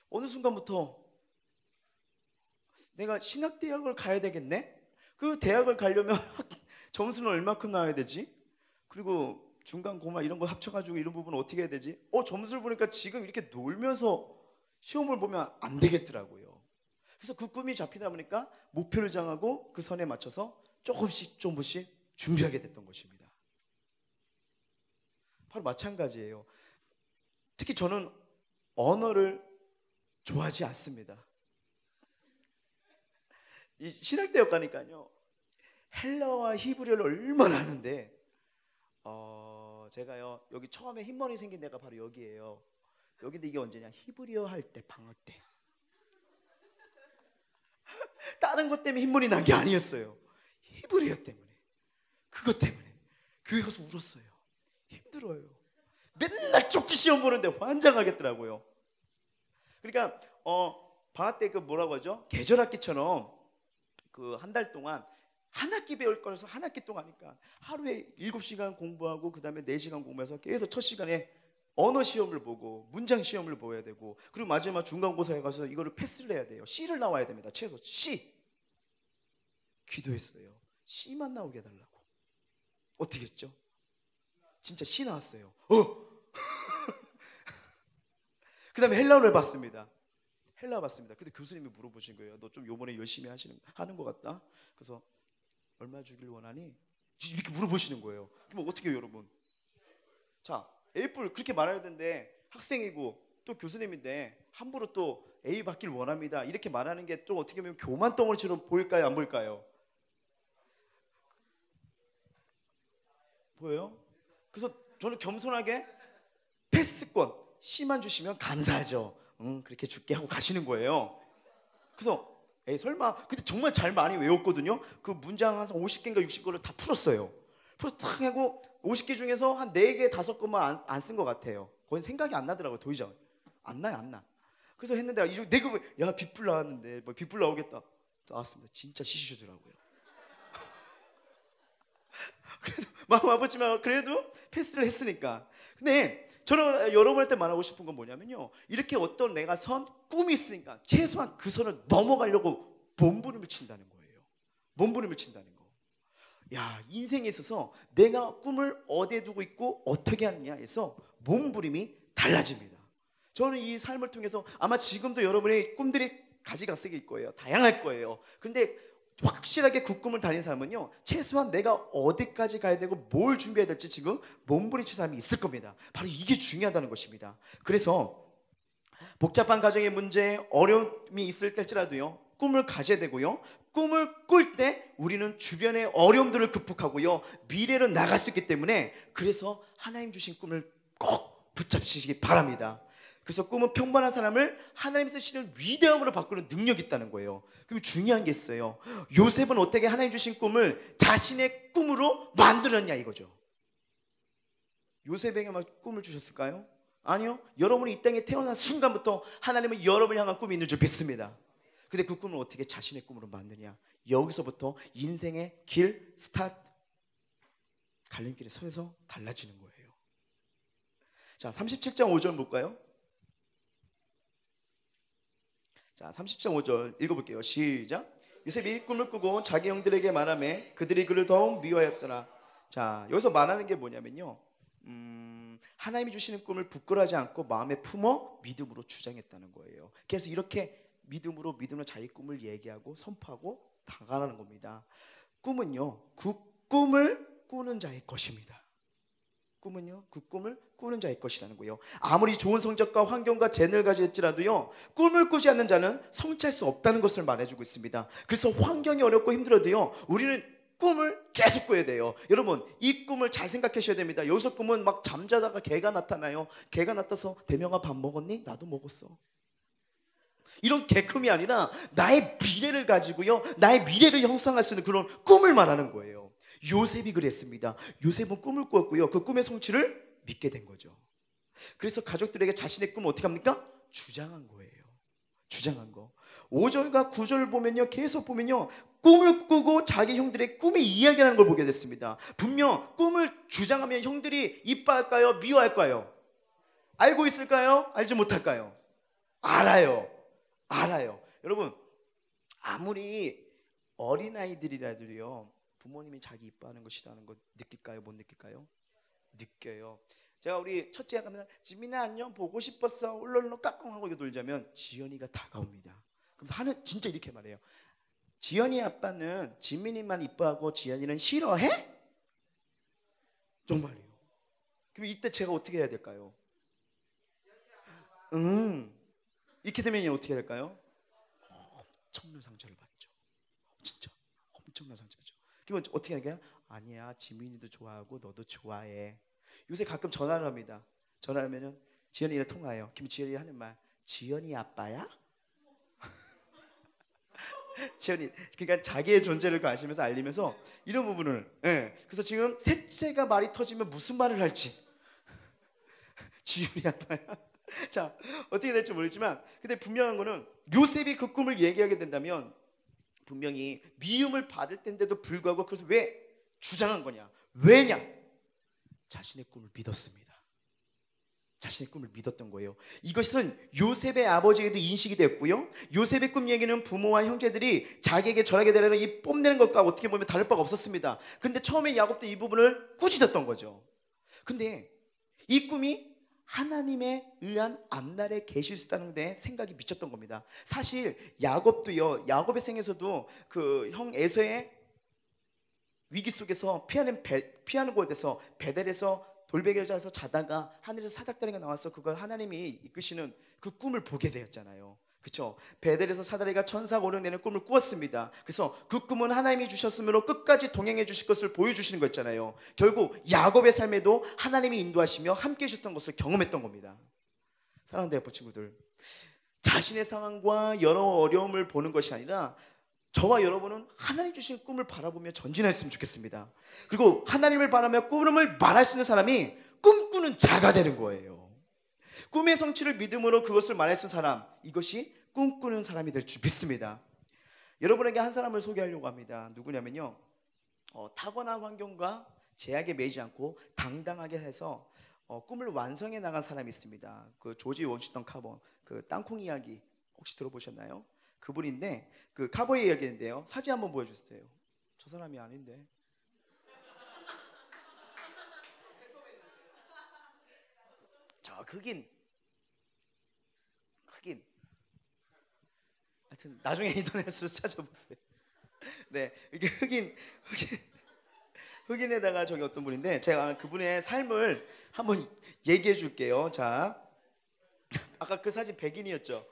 어느 순간부터 내가 신학대학을 가야 되겠네? 그 대학을 가려면 점수는 얼마큼 나와야 되지? 그리고 중간 고마 이런 거 합쳐가지고 이런 부분은 어떻게 해야 되지? 점수를 보니까 지금 이렇게 놀면서 시험을 보면 안 되겠더라고요. 그래서 그 꿈이 잡히다 보니까 목표를 정하고 그 선에 맞춰서 조금씩 준비하게 됐던 것입니다. 바로 마찬가지예요. 특히 저는 언어를 좋아하지 않습니다. 이 신학대학 가니까요, 헬라어와 히브리어를 얼마나 하는데 제가요 여기 처음에 흰머리 생긴 데가 바로 여기예요. 여기인데 이게 언제냐? 히브리어 할 때, 방학 때. 다른 것 때문에 흰머리 난 게 아니었어요. 히브리어 때문에. 그것 때문에 교회 가서 울었어요. 힘들어요. 맨날 쪽지 시험 보는데 환장하겠더라고요. 그러니까 방학 때 그 뭐라고 하죠? 계절학기처럼 그 한 달 동안 한 학기 배울 거라서 한 학기 동안 하니까 하루에 7시간 공부하고 그 다음에 4시간 공부해서 계속 첫 시간에 언어 시험을 보고 문장 시험을 보아야 되고, 그리고 마지막 중간고사에 가서 이거를 패스를 해야 돼요. C를 나와야 됩니다. 최소 C. 기도했어요. C만 나오게 해달라고. 어떻게 했죠? 진짜 C 나왔어요. 그 다음에 헬라어를 봤습니다. 헬라어 봤습니다. 근데 교수님이 물어보신 거예요. 너 좀 요번에 열심히 하는 것 같다. 그래서 얼마 주길 원하니? 이렇게 물어보시는 거예요. 그럼 어떻게 해요, 여러분? 자, A뿔 그렇게 말해야 되는데 학생이고 또 교수님인데 함부로 또 A 받길 원합니다 이렇게 말하는 게 또 어떻게 보면 교만 덩어리처럼 보일까요, 안 보일까요? 보여요? 그래서 저는 겸손하게 패스권 C만 주시면 감사하죠. 그렇게 줄게 하고 가시는 거예요. 그래서 에이 설마. 근데 정말 잘 많이 외웠거든요. 그 문장 한 50개인가 60개를 다 풀었어요. 풀어서 탁 하고 50개 중에서 한 4개 5개만 안 쓴 것 같아요. 거의 생각이 안 나더라고요. 도의적 안 나요, 안 나. 그래서 했는데 내가 야 빗불 나왔는데 뭐 빗불 나오겠다 나왔습니다. 진짜 시시주더라고요. 그래도 마음 아팠지만 그래도 패스를 했으니까. 근데 저는 여러분한테 말하고 싶은 건 뭐냐면요, 이렇게 어떤 내가 꿈이 있으니까 최소한 그 선을 넘어가려고 몸부림을 친다는 거예요. 몸부림을 친다는 거. 야, 인생에 있어서 내가 꿈을 어디에 두고 있고 어떻게 하느냐에서 몸부림이 달라집니다. 저는 이 삶을 통해서 아마 지금도 여러분의 꿈들이 가지각색일 거예요. 다양할 거예요. 근데 확실하게 그 꿈을 달린 사람은요, 최소한 내가 어디까지 가야 되고 뭘 준비해야 될지 지금 몸부림친 사람이 있을 겁니다. 바로 이게 중요하다는 것입니다. 그래서 복잡한 가정의 문제, 어려움이 있을 때일지라도요, 꿈을 가져야 되고요, 꿈을 꿀 때 우리는 주변의 어려움들을 극복하고요, 미래로 나갈 수 있기 때문에, 그래서 하나님 주신 꿈을 꼭 붙잡으시기 바랍니다. 그래서 꿈은 평범한 사람을 하나님 쓰시는 위대함으로 바꾸는 능력이 있다는 거예요. 그럼 중요한 게 있어요. 요셉은 어떻게 하나님 주신 꿈을 자신의 꿈으로 만들었냐 이거죠. 요셉에게만 꿈을 주셨을까요? 아니요. 여러분이 이 땅에 태어난 순간부터 하나님은 여러분을 향한 꿈이 있는 줄 믿습니다. 근데 그 꿈을 어떻게 자신의 꿈으로 만드냐, 여기서부터 인생의 길 스타트, 갈림길에 서서 달라지는 거예요. 자, 37장 5절 볼까요? 자, 30장 5절 읽어볼게요. 시작. 요셉이 꿈을 꾸고 자기 형들에게 말하매 그들이 그를 더욱 미워하였더라. 자, 여기서 말하는 게 뭐냐면요, 하나님이 주시는 꿈을 부끄러워하지 않고 마음에 품어 믿음으로 주장했다는 거예요. 그래서 이렇게 믿음으로 자기 꿈을 얘기하고 선포하고 다가가는 겁니다. 꿈은요, 그 꿈을 꾸는 자의 것입니다. 꿈은요, 그 꿈을 꾸는 자의 것이라는 거예요. 아무리 좋은 성적과 환경과 재능을 가질지라도요, 꿈을 꾸지 않는 자는 성취할 수 없다는 것을 말해주고 있습니다. 그래서 환경이 어렵고 힘들어도요, 우리는 꿈을 계속 꿔야 돼요. 여러분, 이 꿈을 잘 생각하셔야 됩니다. 여기서 꿈은 막 잠자다가 개가 나타나요. 개가 나타나서 대명아 밥 먹었니? 나도 먹었어. 이런 개꿈이 아니라 나의 미래를 가지고요, 나의 미래를 형성할 수 있는 그런 꿈을 말하는 거예요. 요셉이 그랬습니다. 요셉은 꿈을 꾸었고요, 그 꿈의 성취를 믿게 된 거죠. 그래서 가족들에게 자신의 꿈을 어떻게 합니까? 주장한 거예요. 주장한 거. 5절과 9절 보면요, 계속 보면요, 꿈을 꾸고 자기 형들의 꿈의 이야기라는 걸 보게 됐습니다. 분명 꿈을 주장하면 형들이 이뻐할까요? 미워할까요? 알고 있을까요? 알지 못할까요? 알아요. 여러분, 아무리 어린아이들이라도요, 부모님이 자기 이뻐하는 것이라는 거 느낄까요? 못 느낄까요? 느껴요. 제가 우리 첫째가 가면 지민아 안녕 보고 싶었어 울렁울렁 까꿍하고 놀자면 지연이가 다가옵니다. 그럼 하는 진짜 이렇게 말해요. 지연이 아빠는 지민이만 이뻐하고 지연이는 싫어해? 정말이에요. 그럼 이때 제가 어떻게 해야 될까요? 이렇게 되면 어떻게 해야 될까요? 엄청난 상처를 받죠. 진짜 엄청난 상처 받죠. 그러면 어떻게 하냐? 아니야, 지민이도 좋아하고 너도 좋아해. 요새 가끔 전화를 합니다. 전화를 하면은 지연이랑 통화해요. 그럼 지연이 하는 말, 지연이 아빠야? 지연이, 그러니까 자기의 존재를 가시면서 알리면서 이런 부분을, 그래서 지금 셋째가 말이 터지면 무슨 말을 할지 지연이 아빠야? 자, 어떻게 될지 모르지만 근데 분명한 거는 요셉이 그 꿈을 얘기하게 된다면 분명히 미움을 받을 텐데도 불구하고 그래서 왜 주장한 거냐? 왜냐? 자신의 꿈을 믿었습니다. 자신의 꿈을 믿었던 거예요. 이것은 요셉의 아버지에게도 인식이 됐고요, 요셉의 꿈 얘기는 부모와 형제들이 자기에게 전하게 되려는 이 뽐내는 것과 어떻게 보면 다를 바가 없었습니다. 근데 처음에 야곱도 이 부분을 꾸짖었던 거죠. 근데 이 꿈이 하나님에 의한 앞날에 계실 수 있다는 데 생각이 미쳤던 겁니다. 사실 야곱도요, 야곱의 생에서도 그 형 에서의 위기 속에서 피하는 곳에서 베델에서 돌베개를 자서 자다가 하늘에서 사닥다리가 나와서 그걸 하나님이 이끄시는 그 꿈을 보게 되었잖아요. 그렇죠? 베델에서 사다리가 천사가 오르내는 꿈을 꾸었습니다. 그래서 그 꿈은 하나님이 주셨으므로 끝까지 동행해 주실 것을 보여주시는 거였잖아요. 결국 야곱의 삶에도 하나님이 인도하시며 함께 해주셨던 것을 경험했던 겁니다. 사랑하는 대학부 친구들, 자신의 상황과 여러 어려움을 보는 것이 아니라 저와 여러분은 하나님 주신 꿈을 바라보며 전진했으면 좋겠습니다. 그리고 하나님을 바라며 꿈을 말할 수 있는 사람이 꿈꾸는 자가 되는 거예요. 꿈의 성취를 믿음으로 그것을 말할 수 있는 사람, 이것이 꿈꾸는 사람이 될 줄 믿습니다. 여러분에게 한 사람을 소개하려고 합니다. 누구냐면요, 타고난 환경과 제약에 매이지 않고 당당하게 해서 꿈을 완성해 나간 사람이 있습니다. 그 조지 워싱턴 카버, 그 땅콩 이야기 혹시 들어보셨나요? 그분인데 그 카보의 이야기인데요, 사진 한번 보여주세요. 저 사람이 아닌데. 저 흑인 하여튼 나중에 인터넷으로 찾아보세요. 네, 이게 흑인에다가 저기 어떤 분인데 제가 그분의 삶을 한번 얘기해 줄게요. 자, 아까 그 사진 백인이었죠.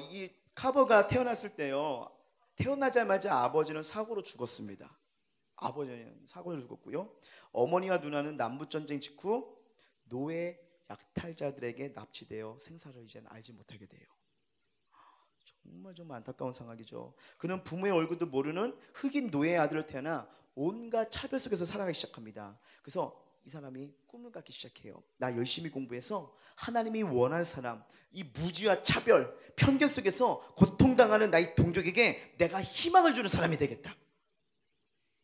이 카버가 태어났을 때요, 태어나자마자 아버지는 사고로 죽었습니다. 아버지는 사고로 죽었고요, 어머니와 누나는 남북전쟁 직후 노예 약탈자들에게 납치되어 생사를 이제는 알지 못하게 돼요. 정말 안타까운 상황이죠. 그는 부모의 얼굴도 모르는 흑인 노예의 아들로 태어나 온갖 차별 속에서 살아가기 시작합니다. 그래서 이 사람이 꿈을 갖기 시작해요. 나 열심히 공부해서 하나님이 원하는 사람, 이 무지와 차별, 편견 속에서 고통당하는 나의 동족에게 내가 희망을 주는 사람이 되겠다.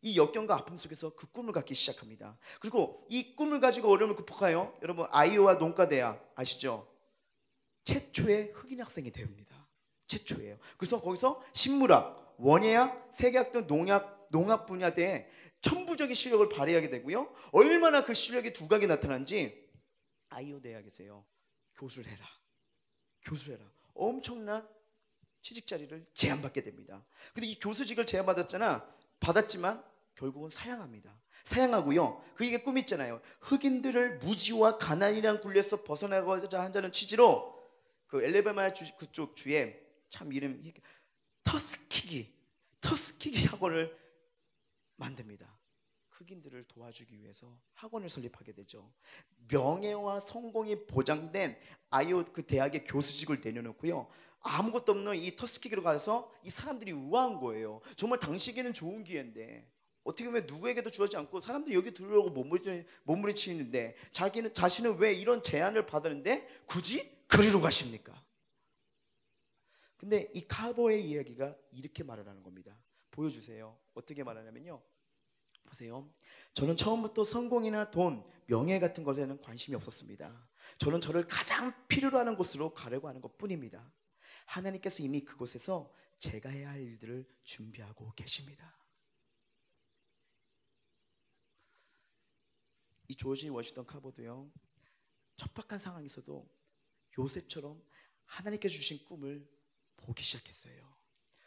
이 역경과 아픔 속에서 그 꿈을 갖기 시작합니다. 그리고 이 꿈을 가지고 어려움을 극복하여, 여러분 아이오와 농과대학 아시죠? 최초의 흑인 학생이 됩니다. 최초예요. 그래서 거기서 식물학, 원예학, 세계학 등 농학 분야대에 천부적인 실력을 발휘하게 되고요, 얼마나 그 실력이 두각이 나타난지 아이오 대학에서요, 교수를 해라. 엄청난 취직 자리를 제안받게 됩니다. 근데 이 교수직을 받았지만 결국은 사양하고요, 그에게 꿈이 있잖아요. 흑인들을 무지와 가난이란 굴레에서 벗어나고자 한다는 취지로 그 엘레베마 그쪽 주에 참 이름 터스키기 학원을 만듭니다. 흑인들을 도와주기 위해서 학원을 설립하게 되죠. 명예와 성공이 보장된 아이오 그 대학의 교수직을 내려놓고요, 아무것도 없는 이 터스키기로 가서 이 사람들이 우아한 거예요. 정말 당시에는 좋은 기회인데 어떻게 보면 누구에게도 주어지지 않고 사람들이 여기 들어오고 몸부림치는데 자신은 왜 이런 제안을 받았는데 굳이 그리로 가십니까? 근데 이 카보의 이야기가 이렇게 말을 하는 겁니다. 보여주세요. 어떻게 말하냐면요, 보세요. 저는 처음부터 성공이나 돈, 명예 같은 것에는 관심이 없었습니다. 저는 저를 가장 필요로 하는 곳으로 가려고 하는 것뿐입니다. 하나님께서 이미 그곳에서 제가 해야 할 일들을 준비하고 계십니다. 이 조지 워싱턴 카보도요, 척박한 상황에서도 요셉처럼 하나님께서 주신 꿈을 보기 시작했어요.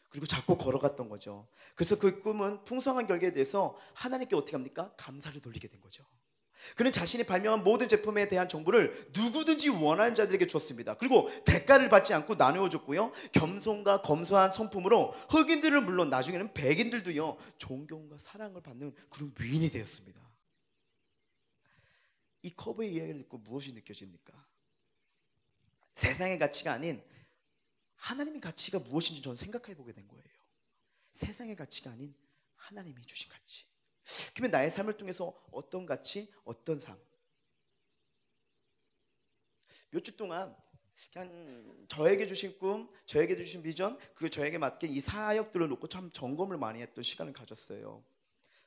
그리고 자꾸 걸어갔던 거죠. 그래서 그 꿈은 풍성한 결과에 대해서 하나님께 어떻게 합니까? 감사를 돌리게 된 거죠. 그는 자신이 발명한 모든 제품에 대한 정보를 누구든지 원하는 자들에게 주었습니다. 그리고 대가를 받지 않고 나누어 줬고요, 겸손과 검소한 성품으로 흑인들은 물론 나중에는 백인들도요 존경과 사랑을 받는 그런 위인이 되었습니다. 이 커브의 이야기를 듣고 무엇이 느껴집니까? 세상의 가치가 아닌 하나님의 가치가 무엇인지 저는 생각해 보게 된 거예요. 세상의 가치가 아닌 하나님이 주신 가치. 그러면 나의 삶을 통해서 어떤 가치, 어떤 삶. 몇 주 동안 그냥 저에게 주신 꿈, 저에게 주신 비전, 그리고 저에게 맡긴 이 사역들을 놓고 참 점검을 많이 했던 시간을 가졌어요.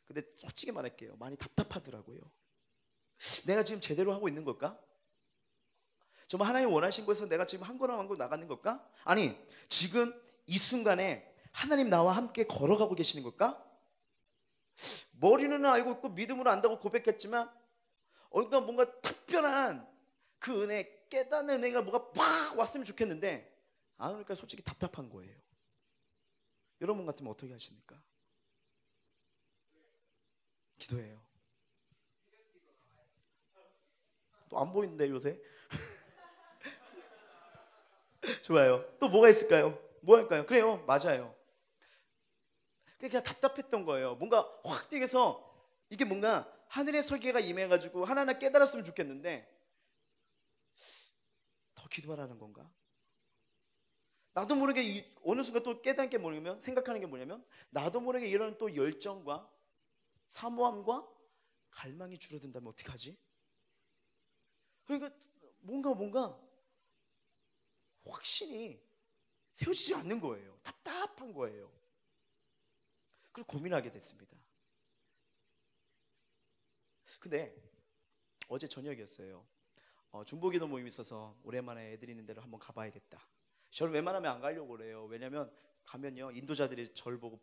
근데 솔직히 말할게요, 많이 답답하더라고요. 내가 지금 제대로 하고 있는 걸까? 정말 하나님 원하신 곳에서 내가 지금 한 걸음 한 걸음 나가는 걸까? 아니, 지금 이 순간에 하나님 나와 함께 걸어가고 계시는 걸까? 머리는 알고 있고 믿음으로 안다고 고백했지만 뭔가 특별한 그 은혜, 깨닫는 은혜가 뭐가 팍 왔으면 좋겠는데 안 오니까 솔직히 답답한 거예요. 여러분 같으면 어떻게 하십니까? 기도해요. 또 안 보이는데 요새? 좋아요. 또 뭐가 있을까요? 뭐 할까요? 그래요, 맞아요. 그냥 답답했던 거예요. 뭔가 확 뛰어서 이게 뭔가 하늘의 설계가 임해가지고 하나하나 깨달았으면 좋겠는데 더 기도하라는 건가? 나도 모르게 어느 순간 또 깨닫는 게 뭐냐면, 생각하는 게 뭐냐면, 나도 모르게 이런 또 열정과 사모함과 갈망이 줄어든다면 어떡하지? 그러니까 뭔가 확신이 세워지지 않는 거예요. 답답한 거예요. 그리고 고민하게 됐습니다. 근데 어제 저녁이었어요. 중보기도 모임이 있어서 오랜만에 애들이 있는 데로 한번 가봐야겠다. 저는 웬만하면 안 가려고 그래요. 왜냐면 가면요 인도자들이 저를 보고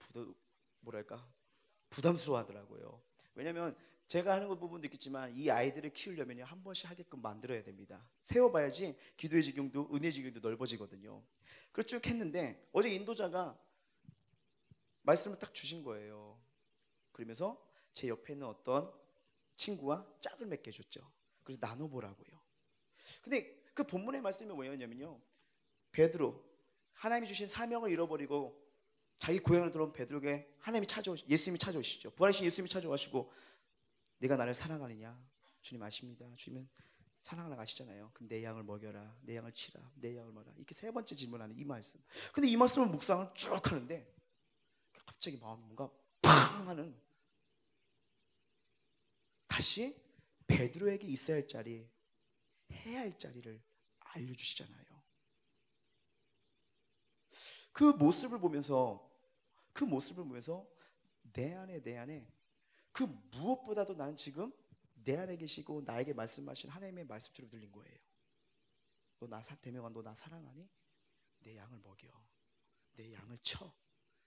부담스러워 하더라고요. 왜냐면 제가 하는 것 부분도 있겠지만 이 아이들을 키우려면 한 번씩 하게끔 만들어야 됩니다. 세워봐야지 기도의 지경도 은혜의 지경도 넓어지거든요. 그래서 쭉 했는데 어제 인도자가 말씀을 딱 주신 거예요. 그러면서 제 옆에 있는 어떤 친구와 짝을 맺게 해줬죠. 그래서 나눠보라고요. 근데 그 본문의 말씀이 뭐였냐면요, 베드로, 하나님이 주신 사명을 잃어버리고 자기 고향으로 들어온 베드로에게 예수님이 찾아오시죠. 부활하신 예수님이 찾아오시고, 내가 나를 사랑하느냐? 주님 아십니다. 주님은 사랑하라고 하시잖아요. 그럼 내 양을 먹여라, 내 양을 치라, 내 양을 먹어라. 이렇게 세 번째 질문하는 이 말씀. 근데 이 말씀을 묵상을 쭉 하는데 갑자기 마음이 뭔가 팡 하는, 다시 베드로에게 있어야 할 자리, 해야 할 자리를 알려주시잖아요. 그 모습을 보면서 내 안에 그 무엇보다도 나는 지금 내 안에 계시고 나에게 말씀하신 하나님의 말씀처럼 들린 거예요. 대명아, 너 나 사랑하니? 내 양을 먹여, 내 양을 쳐,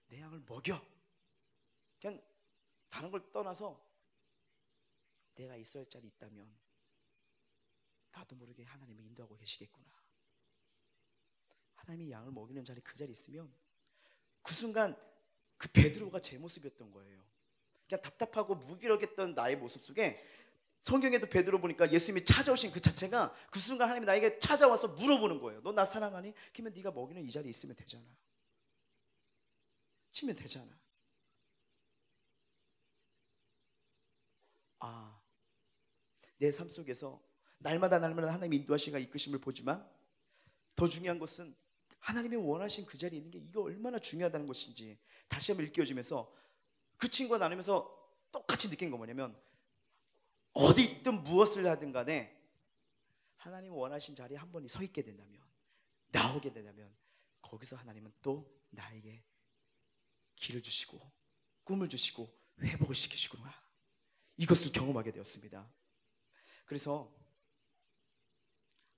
내 양을 먹여. 그냥 다른 걸 떠나서 내가 있어야 할 자리 있다면 나도 모르게 하나님이 인도하고 계시겠구나. 하나님이 양을 먹이는 자리, 그 자리에 있으면 그 순간 그 베드로가 제 모습이었던 거예요. 그냥 답답하고 무기력했던 나의 모습 속에 성경에도 베드로 보니까 예수님이 찾아오신 그 자체가 그 순간 하나님이 나에게 찾아와서 물어보는 거예요. 너 나 사랑하니? 그러면 네가 먹이는 이 자리에 있으면 되잖아. 치면 되잖아. 내 삶 속에서 날마다 하나님이 인도하시고 이끄심을 보지만 더 중요한 것은 하나님이 원하신 그 자리에 있는 게 이거 얼마나 중요하다는 것인지 다시 한번 일깨워지면서 그 친구가 나누면서 똑같이 느낀 건 뭐냐면 어디 있든 무엇을 하든 간에 하나님 원하신 자리에 한 번이 서 있게 된다면, 나오게 된다면 거기서 하나님은 또 나에게 길을 주시고 꿈을 주시고 회복을 시키시구나, 이것을 경험하게 되었습니다. 그래서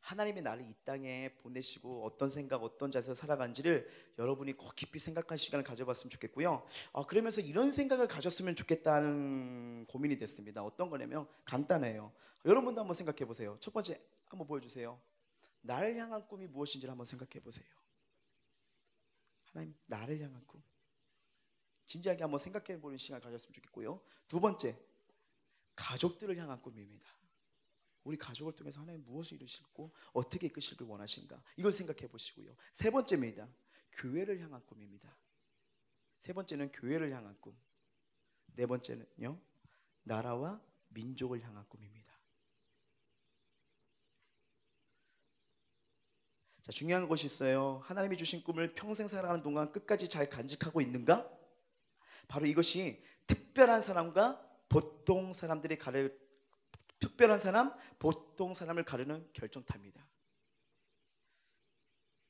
하나님이 나를 이 땅에 보내시고 어떤 생각, 어떤 자세로 살아간지를 여러분이 꼭 깊이 생각할 시간을 가져봤으면 좋겠고요. 그러면서 이런 생각을 가졌으면 좋겠다는 고민이 됐습니다. 어떤 거냐면 간단해요. 여러분도 한번 생각해 보세요. 첫 번째 한번 보여주세요. 나를 향한 꿈이 무엇인지를 한번 생각해 보세요. 하나님, 나를 향한 꿈. 진지하게 한번 생각해 보는 시간을 가졌으면 좋겠고요. 두 번째, 가족들을 향한 꿈입니다. 우리 가족을 통해서 하나님 무엇을 이루시고 어떻게 이끄시길 원하신가, 이걸 생각해 보시고요. 세 번째입니다. 교회를 향한 꿈입니다. 세 번째는 교회를 향한 꿈. 네 번째는요, 나라와 민족을 향한 꿈입니다. 자, 중요한 것이 있어요. 하나님이 주신 꿈을 평생 살아가는 동안 끝까지 잘 간직하고 있는가? 바로 이것이 특별한 사람과 보통 사람들이 특별한 사람, 보통 사람을 가르는 결정타입니다.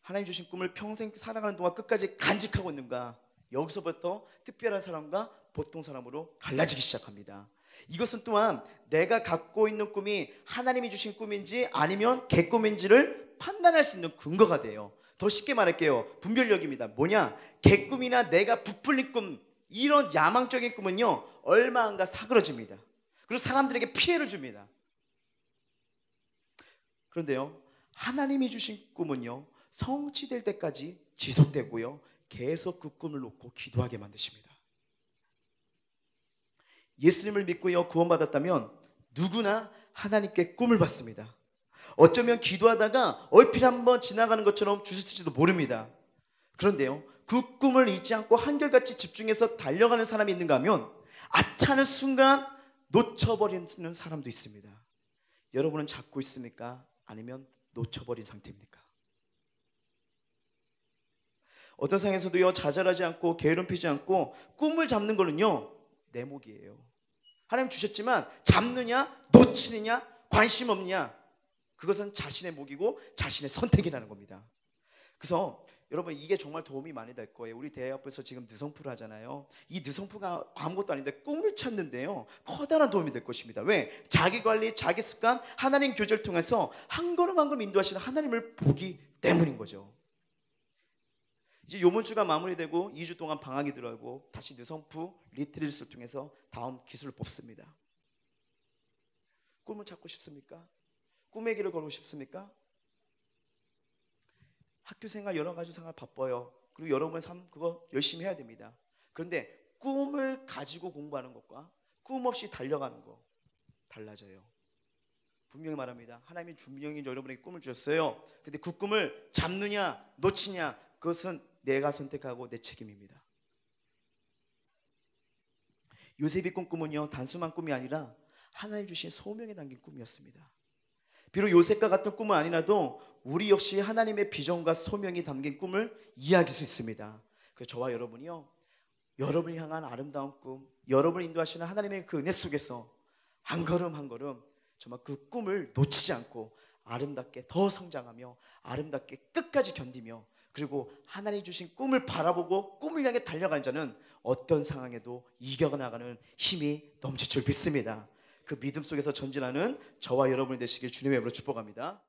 하나님 주신 꿈을 평생 살아가는 동안 끝까지 간직하고 있는가? 여기서부터 특별한 사람과 보통 사람으로 갈라지기 시작합니다. 이것은 또한 내가 갖고 있는 꿈이 하나님이 주신 꿈인지 아니면 개꿈인지를 판단할 수 있는 근거가 돼요. 더 쉽게 말할게요. 분별력입니다. 뭐냐? 개꿈이나 내가 부풀린 꿈, 이런 야망적인 꿈은요, 얼마 안 가 사그러집니다. 그리고 사람들에게 피해를 줍니다. 그런데요, 하나님이 주신 꿈은요, 성취될 때까지 지속되고요, 계속 그 꿈을 놓고 기도하게 만드십니다. 예수님을 믿고요 구원받았다면 누구나 하나님께 꿈을 받습니다. 어쩌면 기도하다가 얼핏 한번 지나가는 것처럼 주실지도 모릅니다. 그런데요, 그 꿈을 잊지 않고 한결같이 집중해서 달려가는 사람이 있는가 하면 아차하는 순간 놓쳐버리는 사람도 있습니다. 여러분은 잡고 있습니까? 아니면 놓쳐버린 상태입니까? 어떤 상황에서도요, 좌절하지 않고 게으름 피지 않고 꿈을 잡는 거는요, 내 몫이에요. 하나님 주셨지만 잡느냐 놓치느냐 관심 없느냐, 그것은 자신의 몫이고 자신의 선택이라는 겁니다. 그래서 여러분, 이게 정말 도움이 많이 될 거예요. 우리 대회 앞에서 지금 느성프를 하잖아요. 이 느성프가 아무것도 아닌데 꿈을 찾는데요, 커다란 도움이 될 것입니다. 왜? 자기 관리, 자기 습관, 하나님 교제를 통해서 한 걸음 한 걸음 인도하시는 하나님을 보기 때문인 거죠. 이제 요번 주가 마무리되고 2주 동안 방학이 들어가고 다시 느성프 리트릿을 통해서 다음 기술을 뽑습니다. 꿈을 찾고 싶습니까? 꿈의 길을 걸고 싶습니까? 학교 생활, 여러 가지 생활 바빠요. 그리고 여러분의 삶 그거 열심히 해야 됩니다. 그런데 꿈을 가지고 공부하는 것과 꿈 없이 달려가는 거 달라져요. 분명히 말합니다. 하나님이 분명히 여러분에게 꿈을 주셨어요. 근데 그 꿈을 잡느냐 놓치냐, 그것은 내가 선택하고 내 책임입니다. 요셉이 꾼 꿈은요, 단순한 꿈이 아니라 하나님 주신 소명에 담긴 꿈이었습니다. 비록 요셉과 같은 꿈은 아니라도 우리 역시 하나님의 비전과 소명이 담긴 꿈을 이해할 수 있습니다. 그래서 저와 여러분이요, 여러분을 향한 아름다운 꿈, 여러분을 인도하시는 하나님의 그 은혜 속에서 한 걸음 한 걸음 정말 그 꿈을 놓치지 않고 아름답게 더 성장하며 아름답게 끝까지 견디며, 그리고 하나님 주신 꿈을 바라보고 꿈을 향해 달려가는 자는 어떤 상황에도 이겨나가는 힘이 넘칠 줄 믿습니다. 그 믿음 속에서 전진하는 저와 여러분이 되시길 주님의 이름으로 축복합니다.